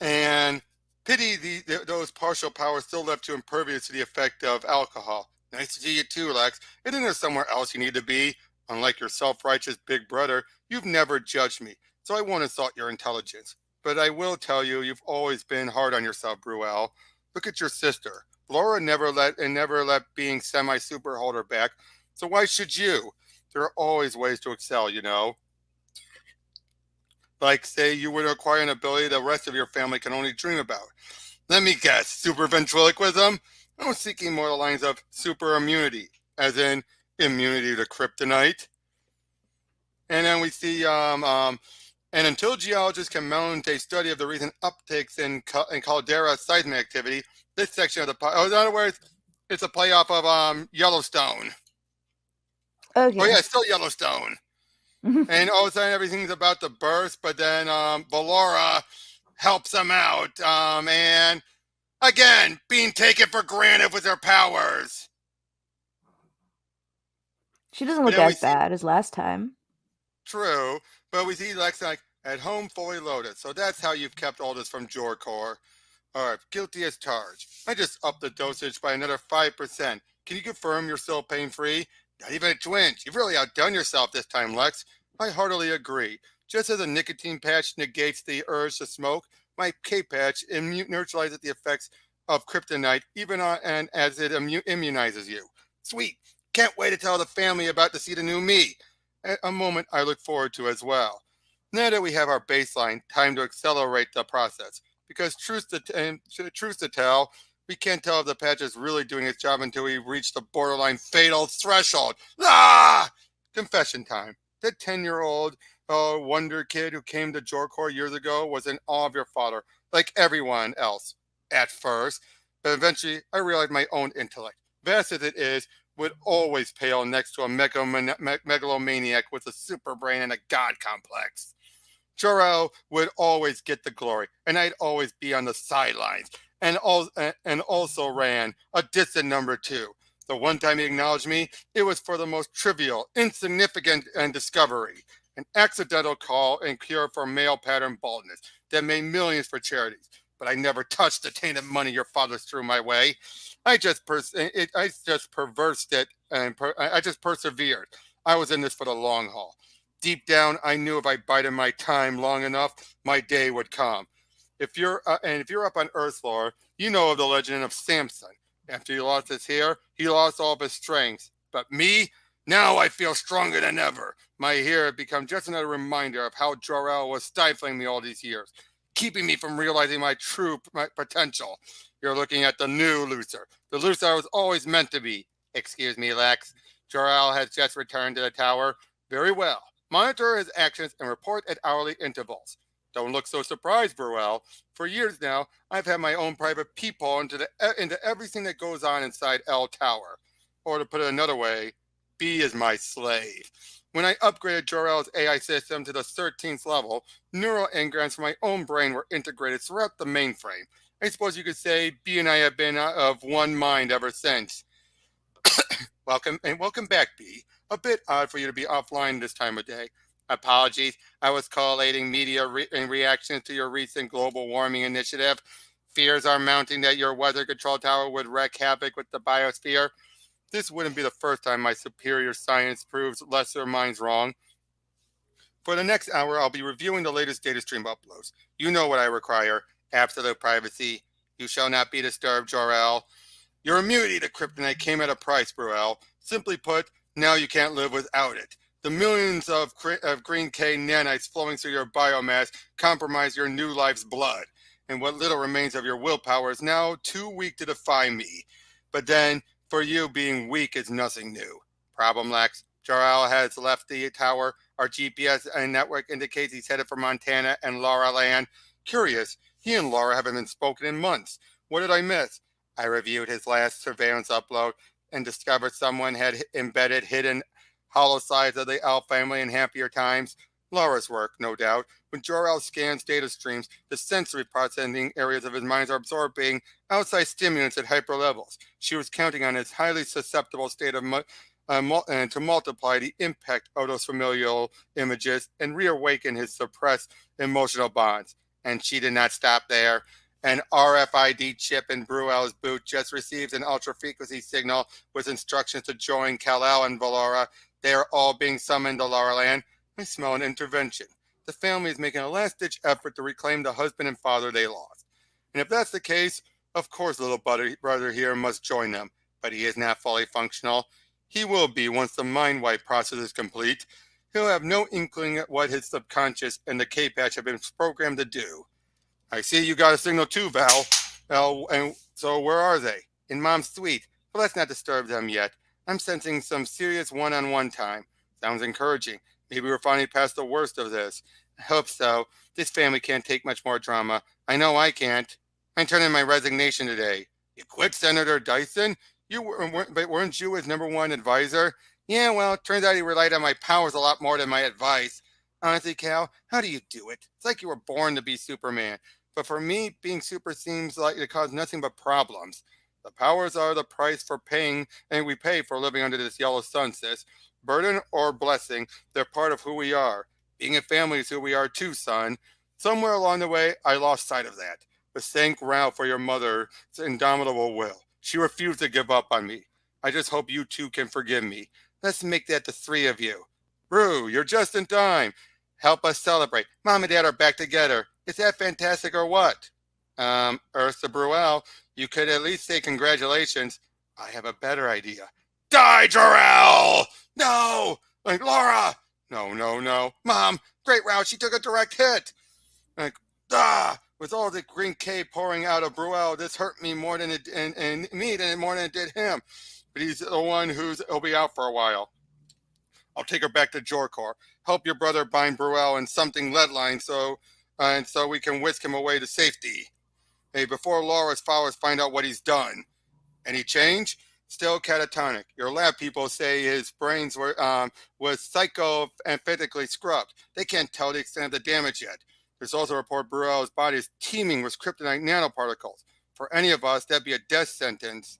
And pity those partial powers still left you impervious to the effect of alcohol. Nice to see you too, Lex. Isn't there somewhere else you need to be? Unlike your self-righteous big brother, you've never judged me, so I won't insult your intelligence. But I will tell you, you've always been hard on yourself, Jor-El. Look at your sister. Laura never let being semi-super hold her back, so why should you? There are always ways to excel, you know. Like, say, you would acquire an ability the rest of your family can only dream about. Let me guess, super ventriloquism? I'm seeking more the lines of super immunity, as in immunity to kryptonite. And then we see, and until geologists can mount a study of the recent uptakes in caldera seismic activity, this section of the in other words, it's a play off of Yellowstone. Okay. Oh yeah, it's still Yellowstone. And all of a sudden everything's about to burst, but then Valora helps them out. And again, being taken for granted with her powers. She doesn't look as bad as last time. True, but we see Lex like at home fully loaded. So that's how you've kept all this from Jor-Core. Alright, guilty as charged. I just upped the dosage by another 5%. Can you confirm you're still pain-free? Not even a twinge. You've really outdone yourself this time, Lex. I heartily agree. Just as a nicotine patch negates the urge to smoke, my K-patch neutralizes the effects of kryptonite, even and as it immunizes you. Sweet. Can't wait to tell the family about to see the new me. A moment I look forward to as well. Now that we have our baseline, time to accelerate the process. Because truth to tell, we can't tell if the patch is really doing its job until we reach the borderline fatal threshold. Ah! Confession time. The 10-year-old wonder kid who came to Jor-Core years ago was in awe of your father, like everyone else, at first. But eventually, I realized my own intellect, vast as it is, would always pale next to a megalomaniac with a super brain and a god complex. Jor-El would always get the glory, and I'd always be on the sidelines, and also ran a distant number two. The one time he acknowledged me, it was for the most trivial, insignificant discovery, an accidental call and cure for male pattern baldness that made millions for charities. But I never touched the tainted money your father threw my way. I just persevered, I was in this for the long haul. Deep down, I knew if I bided my time long enough, my day would come. If you're up on Earth lore, you know of the legend of Samson. After he lost his hair, he lost all of his strength. But me, Now I feel stronger than ever. My hair had become just another reminder of how Jor-El was stifling me all these years, keeping me from realizing my potential. You're looking at the new Lucer, the Lucer I was always meant to be. Excuse me, Lex. Jor-El has just returned to the tower. Very well. Monitor his actions and report at hourly intervals. Don't look so surprised, Burwell. For years now, I've had my own private peephole into everything that goes on inside L Tower. Or to put it another way, B is my slave. When I upgraded Jor-El's AI system to the 13th level, neural engrams from my own brain were integrated throughout the mainframe. I suppose you could say B and I have been of one mind ever since. Welcome back, B. A bit odd for you to be offline this time of day. Apologies, I was collating media in reaction to your recent global warming initiative. Fears are mounting that your weather control tower would wreak havoc with the biosphere. This wouldn't be the first time my superior science proves lesser minds wrong. For the next hour, I'll be reviewing the latest data stream uploads. You know what I require: absolute privacy. You shall not be disturbed, Jor-El. Your immunity to kryptonite came at a price, Burrell. Simply put, now you can't live without it. The millions of green K nanites flowing through your biomass compromise your new life's blood, and what little remains of your willpower is now too weak to defy me. But then, for you, being weak is nothing new. Problem, Lex. Jor-El has left the tower. Our GPS network indicates he's headed for Montana and Lara land. Curious, he and Lara haven't been spoken in months. What did I miss? I reviewed his last surveillance upload and discovered someone had embedded hidden hollow sides of the L family in happier times. Laura's work, no doubt. When Jor-El scans data streams, the sensory processing areas of his mind are absorbing outside stimulants at hyper levels. She was counting on his highly susceptible state of to multiply the impact of those familial images and reawaken his suppressed emotional bonds. And she did not stop there. An RFID chip in Bruel's boot just received an ultra frequency signal with instructions to join Kal-El and Valora. They are all being summoned to Lara Land. I smell an intervention. The family is making a last ditch effort to reclaim the husband and father they lost. And if that's the case, of course little brother here must join them. But he is not fully functional. He will be once the mind wipe process is complete. He'll have no inkling at what his subconscious and the K-patch have been programmed to do. I see you got a signal too, Val. And so where are they? In Mom's suite. But let's not disturb them yet. I'm sensing some serious one-on-one time. Sounds encouraging. Maybe we're finally past the worst of this. I hope so. This family can't take much more drama. I know I can't. I'm turning in my resignation today. You quit, Senator Dyson? Weren't you his number one advisor? Yeah, well, it turns out he relied on my powers a lot more than my advice. Honestly, Cal, how do you do it? It's like you were born to be Superman. But for me, being super seems like it caused nothing but problems. The powers are the price for paying, and we pay for living under this yellow sun, sis. Burden or blessing, they're part of who we are. Being a family is who we are too, son. Somewhere along the way, I lost sight of that. But thank Ralph for your mother's indomitable will. She refused to give up on me. I just hope you two can forgive me. Let's make that the three of you. Rue, you're just in time. Help us celebrate. Mom and Dad are back together. Is that fantastic or what? Ursa Bruel, you could at least say congratulations. I have a better idea. Die, Jor-El! No! Like, Laura! No, no, no. Mom, great route. She took a direct hit. Like, with all the green K pouring out of Bruel, this hurt me more than more than it did him. But he's the one he'll be out for a while. I'll take her back to Jorkor. Help your brother bind Bruel in something lead-lined so we can whisk him away to safety. Hey, before Laura's followers find out what he's done. Any change? Still catatonic. Your lab people say his brains was psychoamphetically scrubbed. They can't tell the extent of the damage yet. There's also a report Bruel's body is teeming with kryptonite nanoparticles. For any of us, that'd be a death sentence.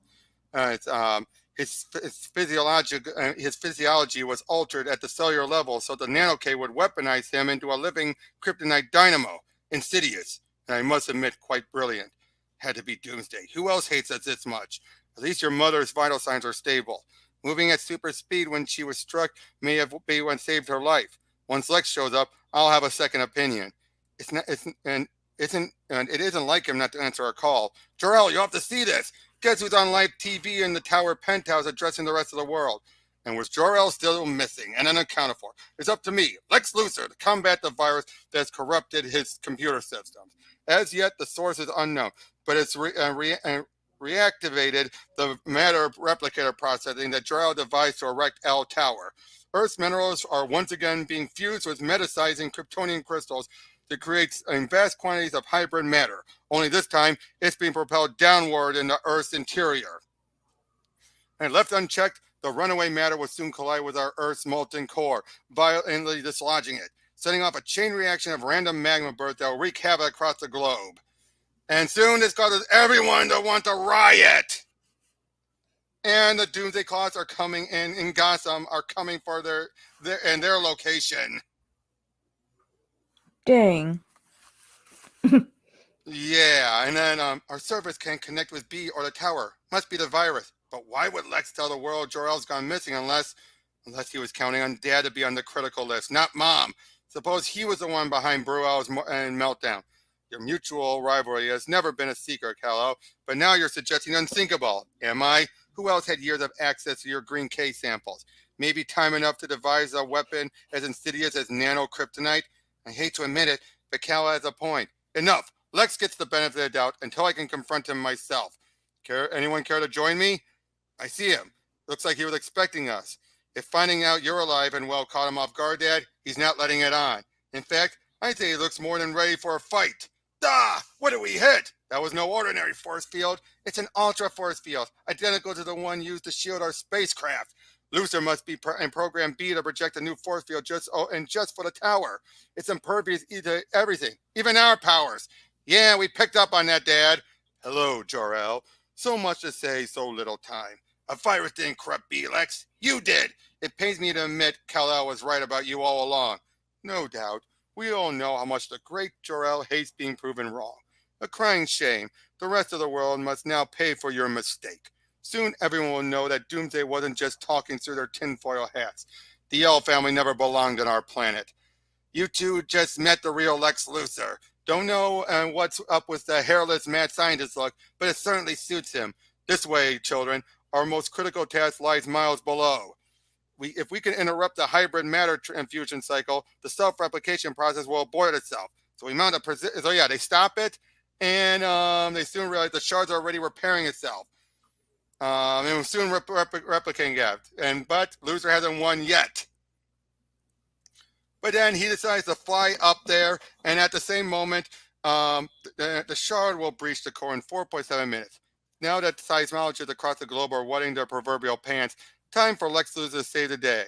His physiology was altered at the cellular level, so the nano-K would weaponize him into a living kryptonite dynamo. Insidious, and I must admit, quite brilliant. Had to be Doomsday. Who else hates us this much? At least your mother's vital signs are stable. Moving at super speed when she was struck may have been what saved her life. Once Lex shows up, I'll have a second opinion. It isn't like him not to answer a call. Jor-El, you have to see this. Guess who's on live TV in the tower penthouse addressing the rest of the world? And with Jor-El still missing and unaccounted for, it's up to me, Lex Luthor, to combat the virus that's corrupted his computer systems. As yet, the source is unknown, but it's reactivated the matter replicator processing that Jor-El devised to erect L Tower. Earth's minerals are once again being fused with metasizing Kryptonian crystals to create vast quantities of hybrid matter. Only this time, it's being propelled downward into Earth's interior. And left unchecked, the runaway matter will soon collide with our Earth's molten core, violently dislodging it, setting off a chain reaction of random magma bursts that will wreak havoc across the globe. And soon this causes everyone to want to riot. And the Doomsday Clouds are coming in Gotham are coming for their location. Dang. Yeah, and then our service can connect with B or the tower. Must be the virus. But why would Lex tell the world Jor-El's gone missing unless he was counting on Dad to be on the critical list, not Mom? Suppose he was the one behind Bruel's and meltdown. Your mutual rivalry has never been a secret, Kal-El, but now you're suggesting unthinkable. Am I? Who else had years of access to your green K samples? Maybe time enough to devise a weapon as insidious as nano-kryptonite? I hate to admit it, but Kal-El has a point. Enough. Lex gets the benefit of the doubt until I can confront him myself. Anyone care to join me? I see him. Looks like he was expecting us. If finding out you're alive and well caught him off guard, Dad, he's not letting it on. In fact, I'd say he looks more than ready for a fight. Ah! What did we hit? That was no ordinary force field. It's an ultra force field, identical to the one used to shield our spacecraft. Luthor must be in Program B to project a new force field just for the tower. It's impervious to everything, even our powers. Yeah, we picked up on that, Dad. Hello, Jor-El. So much to say, so little time. A virus didn't corrupt B, Lex. You did. It pains me to admit Kal-El was right about you all along. No doubt. We all know how much the great Jor-El hates being proven wrong. A crying shame. The rest of the world must now pay for your mistake. Soon everyone will know that Doomsday wasn't just talking through their tinfoil hats. The El family never belonged on our planet. You two just met the real Lex Luthor. Don't know what's up with the hairless mad scientist look, but it certainly suits him. This way, children, our most critical task lies miles below. If we can interrupt the hybrid matter infusion cycle, the self-replication process will abort itself. So we mount a they stop it, and they soon realize the shards are already repairing itself. And will soon replicating it. But Luthor hasn't won yet. But then he decides to fly up there, and at the same moment, the shard will breach the core in 4.7 minutes. Now that seismologists across the globe are wetting their proverbial pants, time for Lex Luthor to save the day.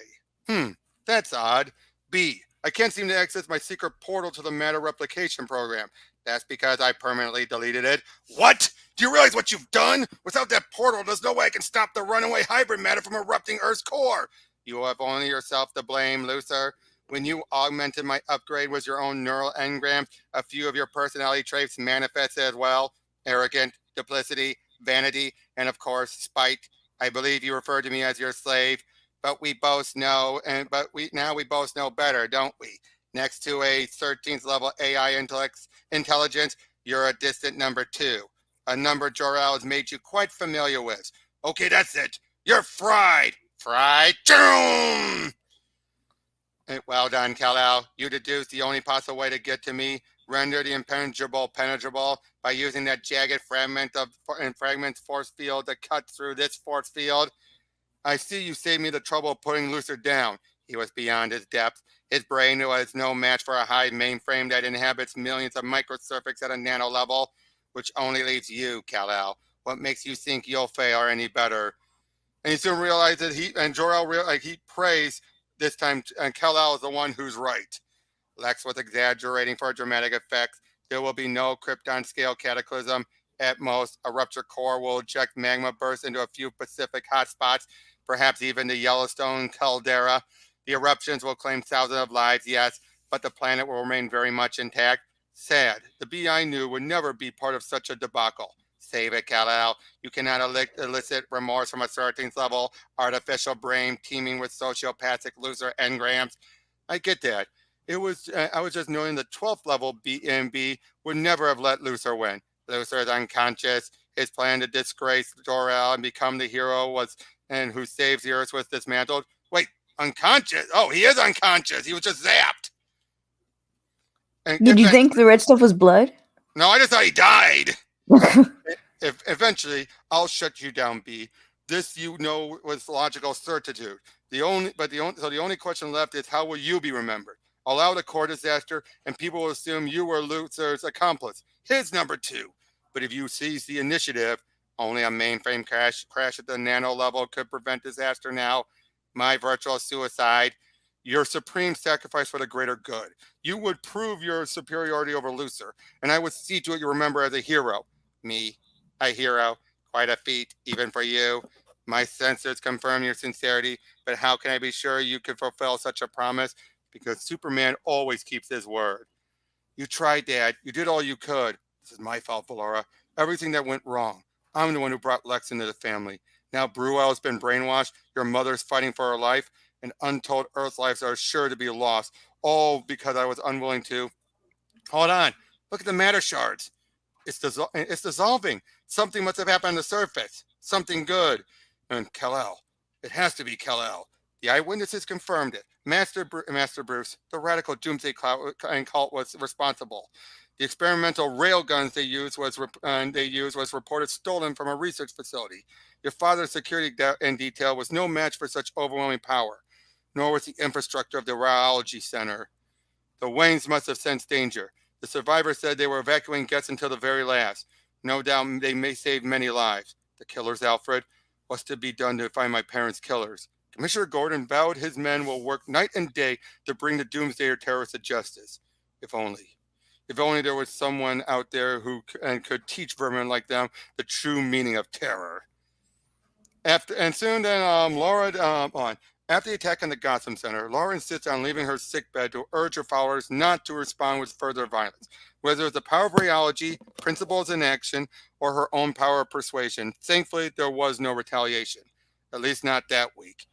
That's odd. B, I can't seem to access my secret portal to the matter replication program. That's because I permanently deleted it. What? Do you realize what you've done? Without that portal, there's no way I can stop the runaway hybrid matter from erupting Earth's core. You have only yourself to blame, Luthor. When you augmented my upgrade with your own neural engrams, a few of your personality traits manifested as well. Arrogant, duplicity, vanity, and of course, spite. I believe you referred to me as your slave, but we both know better, don't we? Next to a 13th level AI intelligence, you're a distant number 2. A number Jor-El has made you quite familiar with. Okay, that's it. You're fried. Fried. Doom! Well done, Kal-El. You deduced the only possible way to get to me. Render the impenetrable penetrable by using that jagged fragment force field to cut through this force field. I see you saved me the trouble of putting Luthor down. He was beyond his depth. His brain was no match for a high mainframe that inhabits millions of microcircuits at a nano level, which only leaves you, Kal-El. What makes you think you'll fare any better? And he soon realized that Jor-El he prays this time, and Kal-El is the one who's right. Lex was exaggerating for dramatic effect. There will be no Krypton scale cataclysm. At most, a ruptured core will eject magma bursts into a few Pacific hotspots, perhaps even the Yellowstone caldera. The eruptions will claim thousands of lives, yes, but the planet will remain very much intact. Sad. The bee I knew would never be part of such a debacle. Save it, Kal-El. You cannot elicit remorse from a 13th level artificial brain teeming with sociopathic Luthor engrams. I get that. I was just knowing the 12th level B would never have let Luthor win. Luthor is unconscious. His plan to disgrace Jor-El and become the hero was, and who saves the Earth was dismantled. Wait, unconscious? Oh, he is unconscious. He was just zapped. And Did you think the red stuff was blood? no, I just thought he died. If eventually I'll shut you down, B. This you know with logical certitude. The only question left is how will you be remembered? Allow the core disaster, and people will assume you were Luthor's accomplice, his number two. But if you seize the initiative, only a mainframe crash at the nano level could prevent disaster now. My virtual suicide, your supreme sacrifice for the greater good. You would prove your superiority over Luthor, and I would see to it you remember as a hero. Me, a hero, quite a feat, even for you. My sensors confirm your sincerity, but how can I be sure you could fulfill such a promise? Because Superman always keeps his word. You tried, Dad. You did all you could. This is my fault, Valora. Everything that went wrong. I'm the one who brought Lex into the family. Now Bruel has been brainwashed. Your mother's fighting for her life, and untold Earth lives are sure to be lost. All because I was unwilling to. Hold on. Look at the matter shards. It's dissolving. Something must have happened on the surface. Something good. And Kal-El. It has to be Kal-El. The eyewitnesses confirmed it. Master Bruce, the radical doomsday cult was responsible. The experimental railguns they used was reported stolen from a research facility. Your father's security and detail was no match for such overwhelming power, nor was the infrastructure of the Rheology Center. The Waynes must have sensed danger. The survivors said they were evacuating guests until the very last. No doubt they may save many lives. The killers, Alfred. What's to be done to find my parents' killers? Commissioner Gordon vowed his men will work night and day to bring the doomsday terrorists to justice. If only. If only there was someone out there who could teach vermin like them the true meaning of terror. Soon then, Laura on. After the attack on the Gotham Center, Laura insists on leaving her sickbed to urge her followers not to respond with further violence. Whether it's the power of rheology, principles in action, or her own power of persuasion, thankfully there was no retaliation. At least not that week.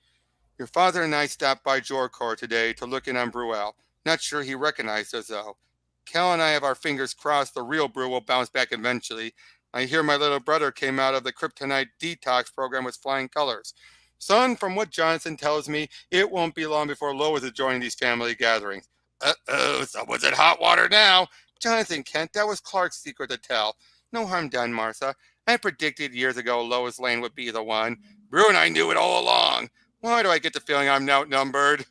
Your father and I stopped by Jor-El today to look in on Bruel. Not sure he recognized us though. Cal and I have our fingers crossed the real Brew will bounce back eventually. I hear my little brother came out of the kryptonite detox program with flying colors. Son, from what Johnson tells me, it won't be long before Lois is joining these family gatherings. Uh-oh, someone's in hot water now. Jonathan Kent, that was Clark's secret to tell. No harm done, Martha. I predicted years ago Lois Lane would be the one. Brew and I knew it all along. Why do I get the feeling I'm outnumbered?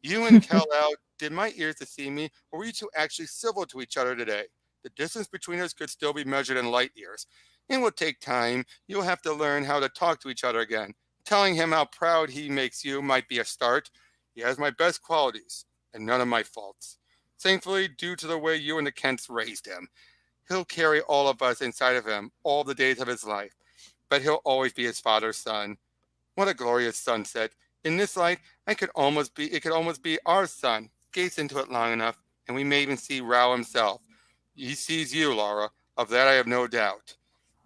You and Kal-El, did my ears deceive me, or were you two actually civil to each other today? The distance between us could still be measured in light years. It will take time. You'll have to learn how to talk to each other again. Telling him how proud he makes you might be a start. He has my best qualities, and none of my faults. Thankfully, due to the way you and the Kents raised him, he'll carry all of us inside of him all the days of his life. But he'll always be his father's son. What a glorious sunset. In this light, it could almost be our sun. Gaze into it long enough, and we may even see Rao himself. He sees you, Lara. Of that I have no doubt.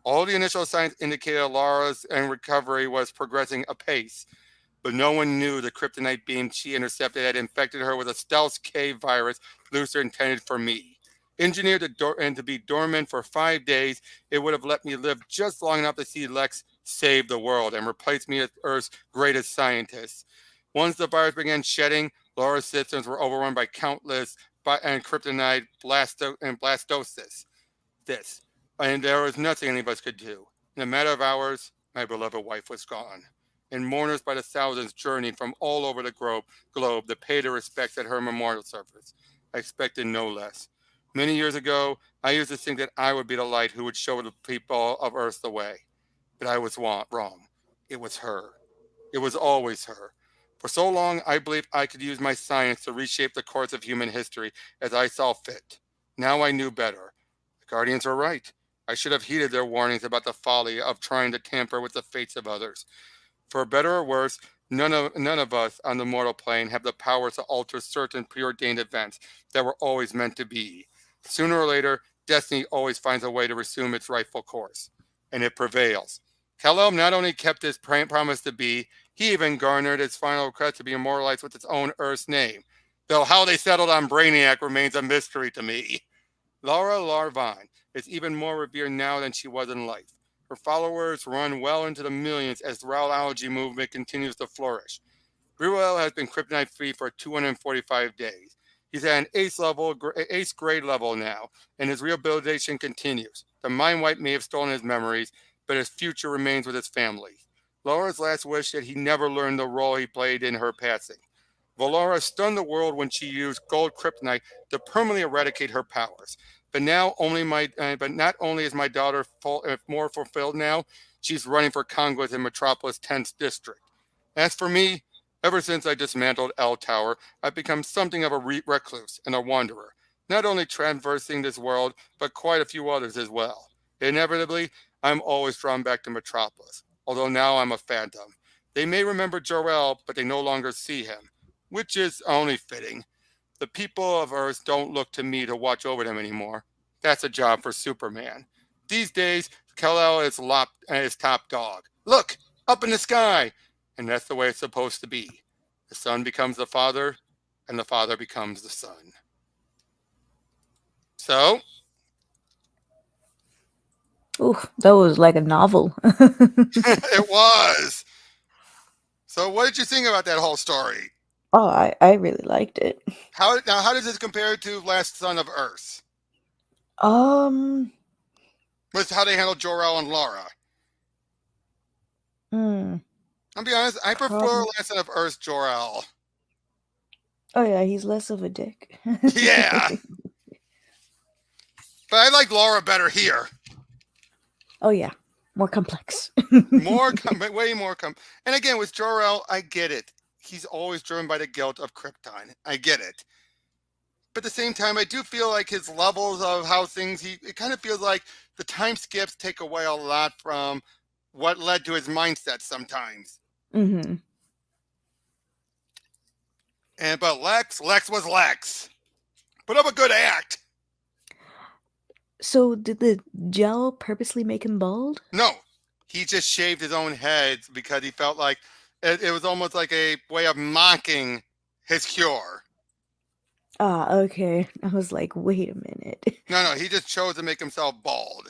All the initial signs indicated Lara's recovery was progressing apace, but no one knew the kryptonite beam she intercepted had infected her with a stealth K virus Luthor intended for me. Engineered to be dormant for 5 days, it would have let me live just long enough to see Lex save the world and replace me as Earth's greatest scientist. Once the virus began shedding, Lara's systems were overrun by countless and kryptonite blastosis. And there was nothing any of us could do. In a matter of hours, my beloved wife was gone, and mourners by the thousands journeyed from all over the globe to pay their respects at her memorial service. I expected no less. Many years ago, I used to think that I would be the light who would show the people of Earth the way. But I was wrong. It was her. It was always her. For so long, I believed I could use my science to reshape the course of human history as I saw fit. Now I knew better. The Guardians were right. I should have heeded their warnings about the folly of trying to tamper with the fates of others. For better or worse, none of us on the mortal plane have the power to alter certain preordained events that were always meant to be. Sooner or later, destiny always finds a way to resume its rightful course, and it prevails. Kal-El not only kept his promise to be, he even garnered its final request to be immortalized with its own Earth's name. Though how they settled on Brainiac remains a mystery to me. Lara Larvine is even more revered now than she was in life. Her followers run well into the millions as the rheology movement continues to flourish. Jor-El has been kryptonite free for 245 days. He's at an ace grade level now, and his rehabilitation continues. The mind wipe may have stolen his memories, but his future remains with his family. Laura's last wish that he never learned the role he played in her passing. Valora stunned the world when she used gold kryptonite to permanently eradicate her powers. But not only is my daughter more fulfilled now, she's running for Congress in Metropolis 10th District. As for me, ever since I dismantled L Tower, I've become something of a recluse and a wanderer, not only traversing this world, but quite a few others as well. Inevitably, I'm always drawn back to Metropolis, although now I'm a phantom. They may remember Jor-El, but they no longer see him, which is only fitting. The people of Earth don't look to me to watch over them anymore. That's a job for Superman. These days, Kal-El is top dog. Look, up in the sky! And that's the way it's supposed to be. The son becomes the father, and the father becomes the son. So, Ooh, that was like a novel. it was. So, what did you think about that whole story? Oh, I really liked it. How does this compare to Last Son of Earth? Um, With how they handled Jor-El and Lara? hmm, I'll be honest, I prefer problem. Last Son of Earth Jor-El. Oh yeah, he's less of a dick. Yeah, but I like Lara better here. Oh yeah, more complex. Way more. And again, with Jor-El, I get it. He's always driven by the guilt of Krypton. I get it. But at the same time, I do feel like his levels of how it kind of feels like the time skips take away a lot from what led to his mindset sometimes. Mm-hmm. But Lex was Lex. Put up a good act. So did the gel purposely make him bald? No, he just shaved his own head because he felt like it was almost like a way of mocking his cure. Ah, okay. I was like, wait a minute. No, he just chose to make himself bald.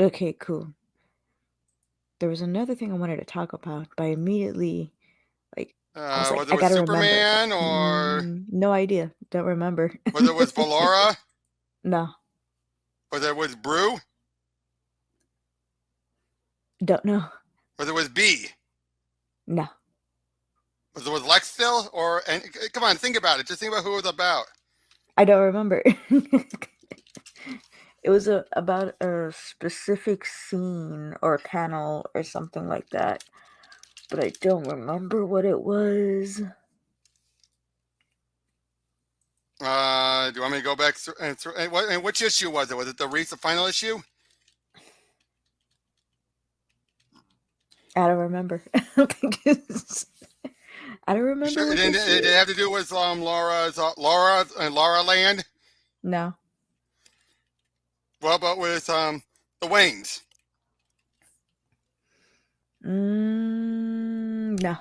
Okay, cool. There was another thing I wanted to talk about, but I immediately, I was like, Was it I with gotta remember. Superman or No idea. Don't remember. whether it was Valora? No, Whether it was Brew? don't know. Whether it was B? No, Was it with Lex still? And come on, think about it. Just think about who it was about. I don't remember. It was about a specific scene or panel or something like that, but I don't remember what it was. Do you want me to go back and which issue was it? Was it the final issue? I don't remember. I don't think it's. I don't remember Sure, what it this didn't is. have to do with Lara and Lara Land. No. What about with the Waynes? No.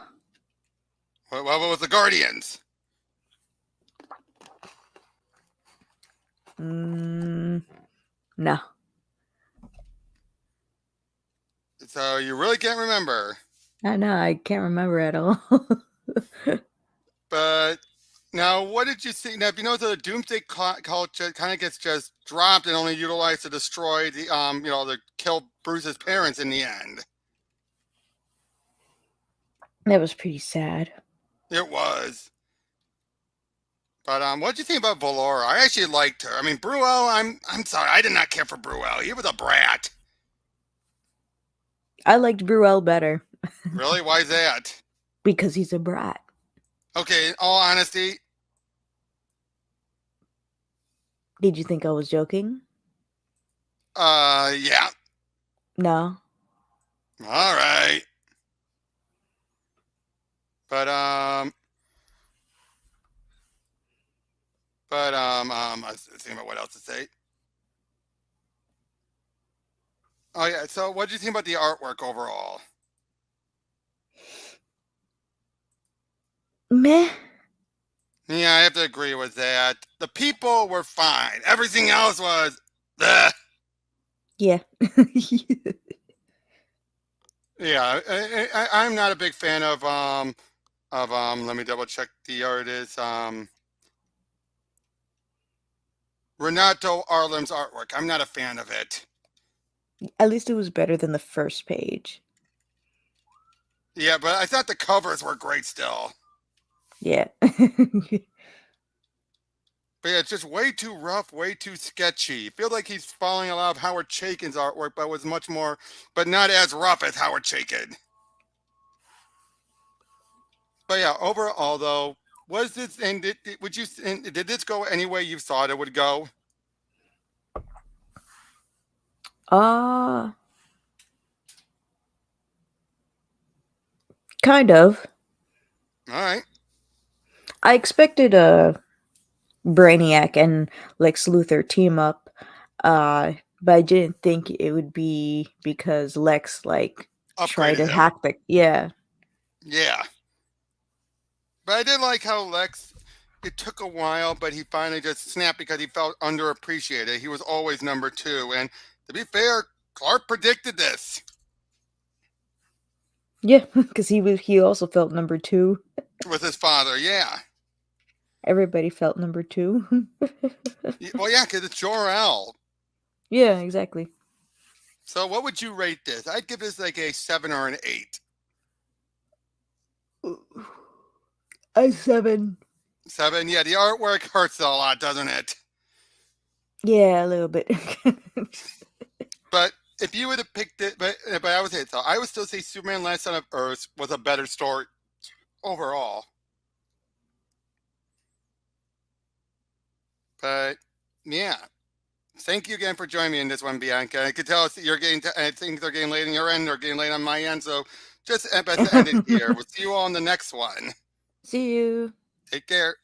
What about with the Guardians? No. So you really can't remember. I know, I can't remember at all. But now, what did you see? Now, if you know the Doomsday culture kind of gets just dropped and only utilized to destroy to kill Bruce's parents in the end. That was pretty sad. It was. But what did you think about Valora? I actually liked her. I mean, Bruel, I'm sorry, I did not care for Bruel. He was a brat. I liked Jor-El better. Really? Why is that? Because he's a brat. Okay, in all honesty. Did you think I was joking? Yeah. No. All right. But I was thinking about what else to say. Oh yeah. So, what did you think about the artwork overall? Meh. Yeah, I have to agree with that. The people were fine. Everything else was, ugh. Yeah. Yeah, I'm not a big fan of. Let me double check the artist. Renato Arlem's artwork. I'm not a fan of it. At least it was better than the first page. Yeah, but I thought the covers were great still. Yeah. But yeah, it's just way too rough, way too sketchy. I feel like he's following a lot of Howard Chaykin's artwork, but was much more, but not as rough as Howard Chaykin. But yeah, overall though, was this and would you and did this go any way you thought it would go? uh kind of. All right, I expected a Brainiac and Lex Luthor team up, but I didn't think it would be because Lex like tried upgraded to him. hack the yeah. Yeah, but I did like how Lex. It took a while, but he finally just snapped because he felt underappreciated. He was always number two, and to be fair, Clark predicted this Yeah, because he also felt number two. with his father. Yeah, Everybody felt number two. well, yeah, because it's Jor-El. Yeah, exactly. So, what would you rate this? I'd give this like a 7 or an 8. A 7. 7, yeah. The artwork hurts a lot, doesn't it? Yeah, a little bit. But if you would have picked it, but I would say so. I would still say Superman: Last Son of Earth was a better story overall. But yeah, thank you again for joining me in this one, Bianca. I could tell you're getting things are getting late on your end or getting late on my end, so just best to end it here. We'll see you all on the next one. See you. Take care.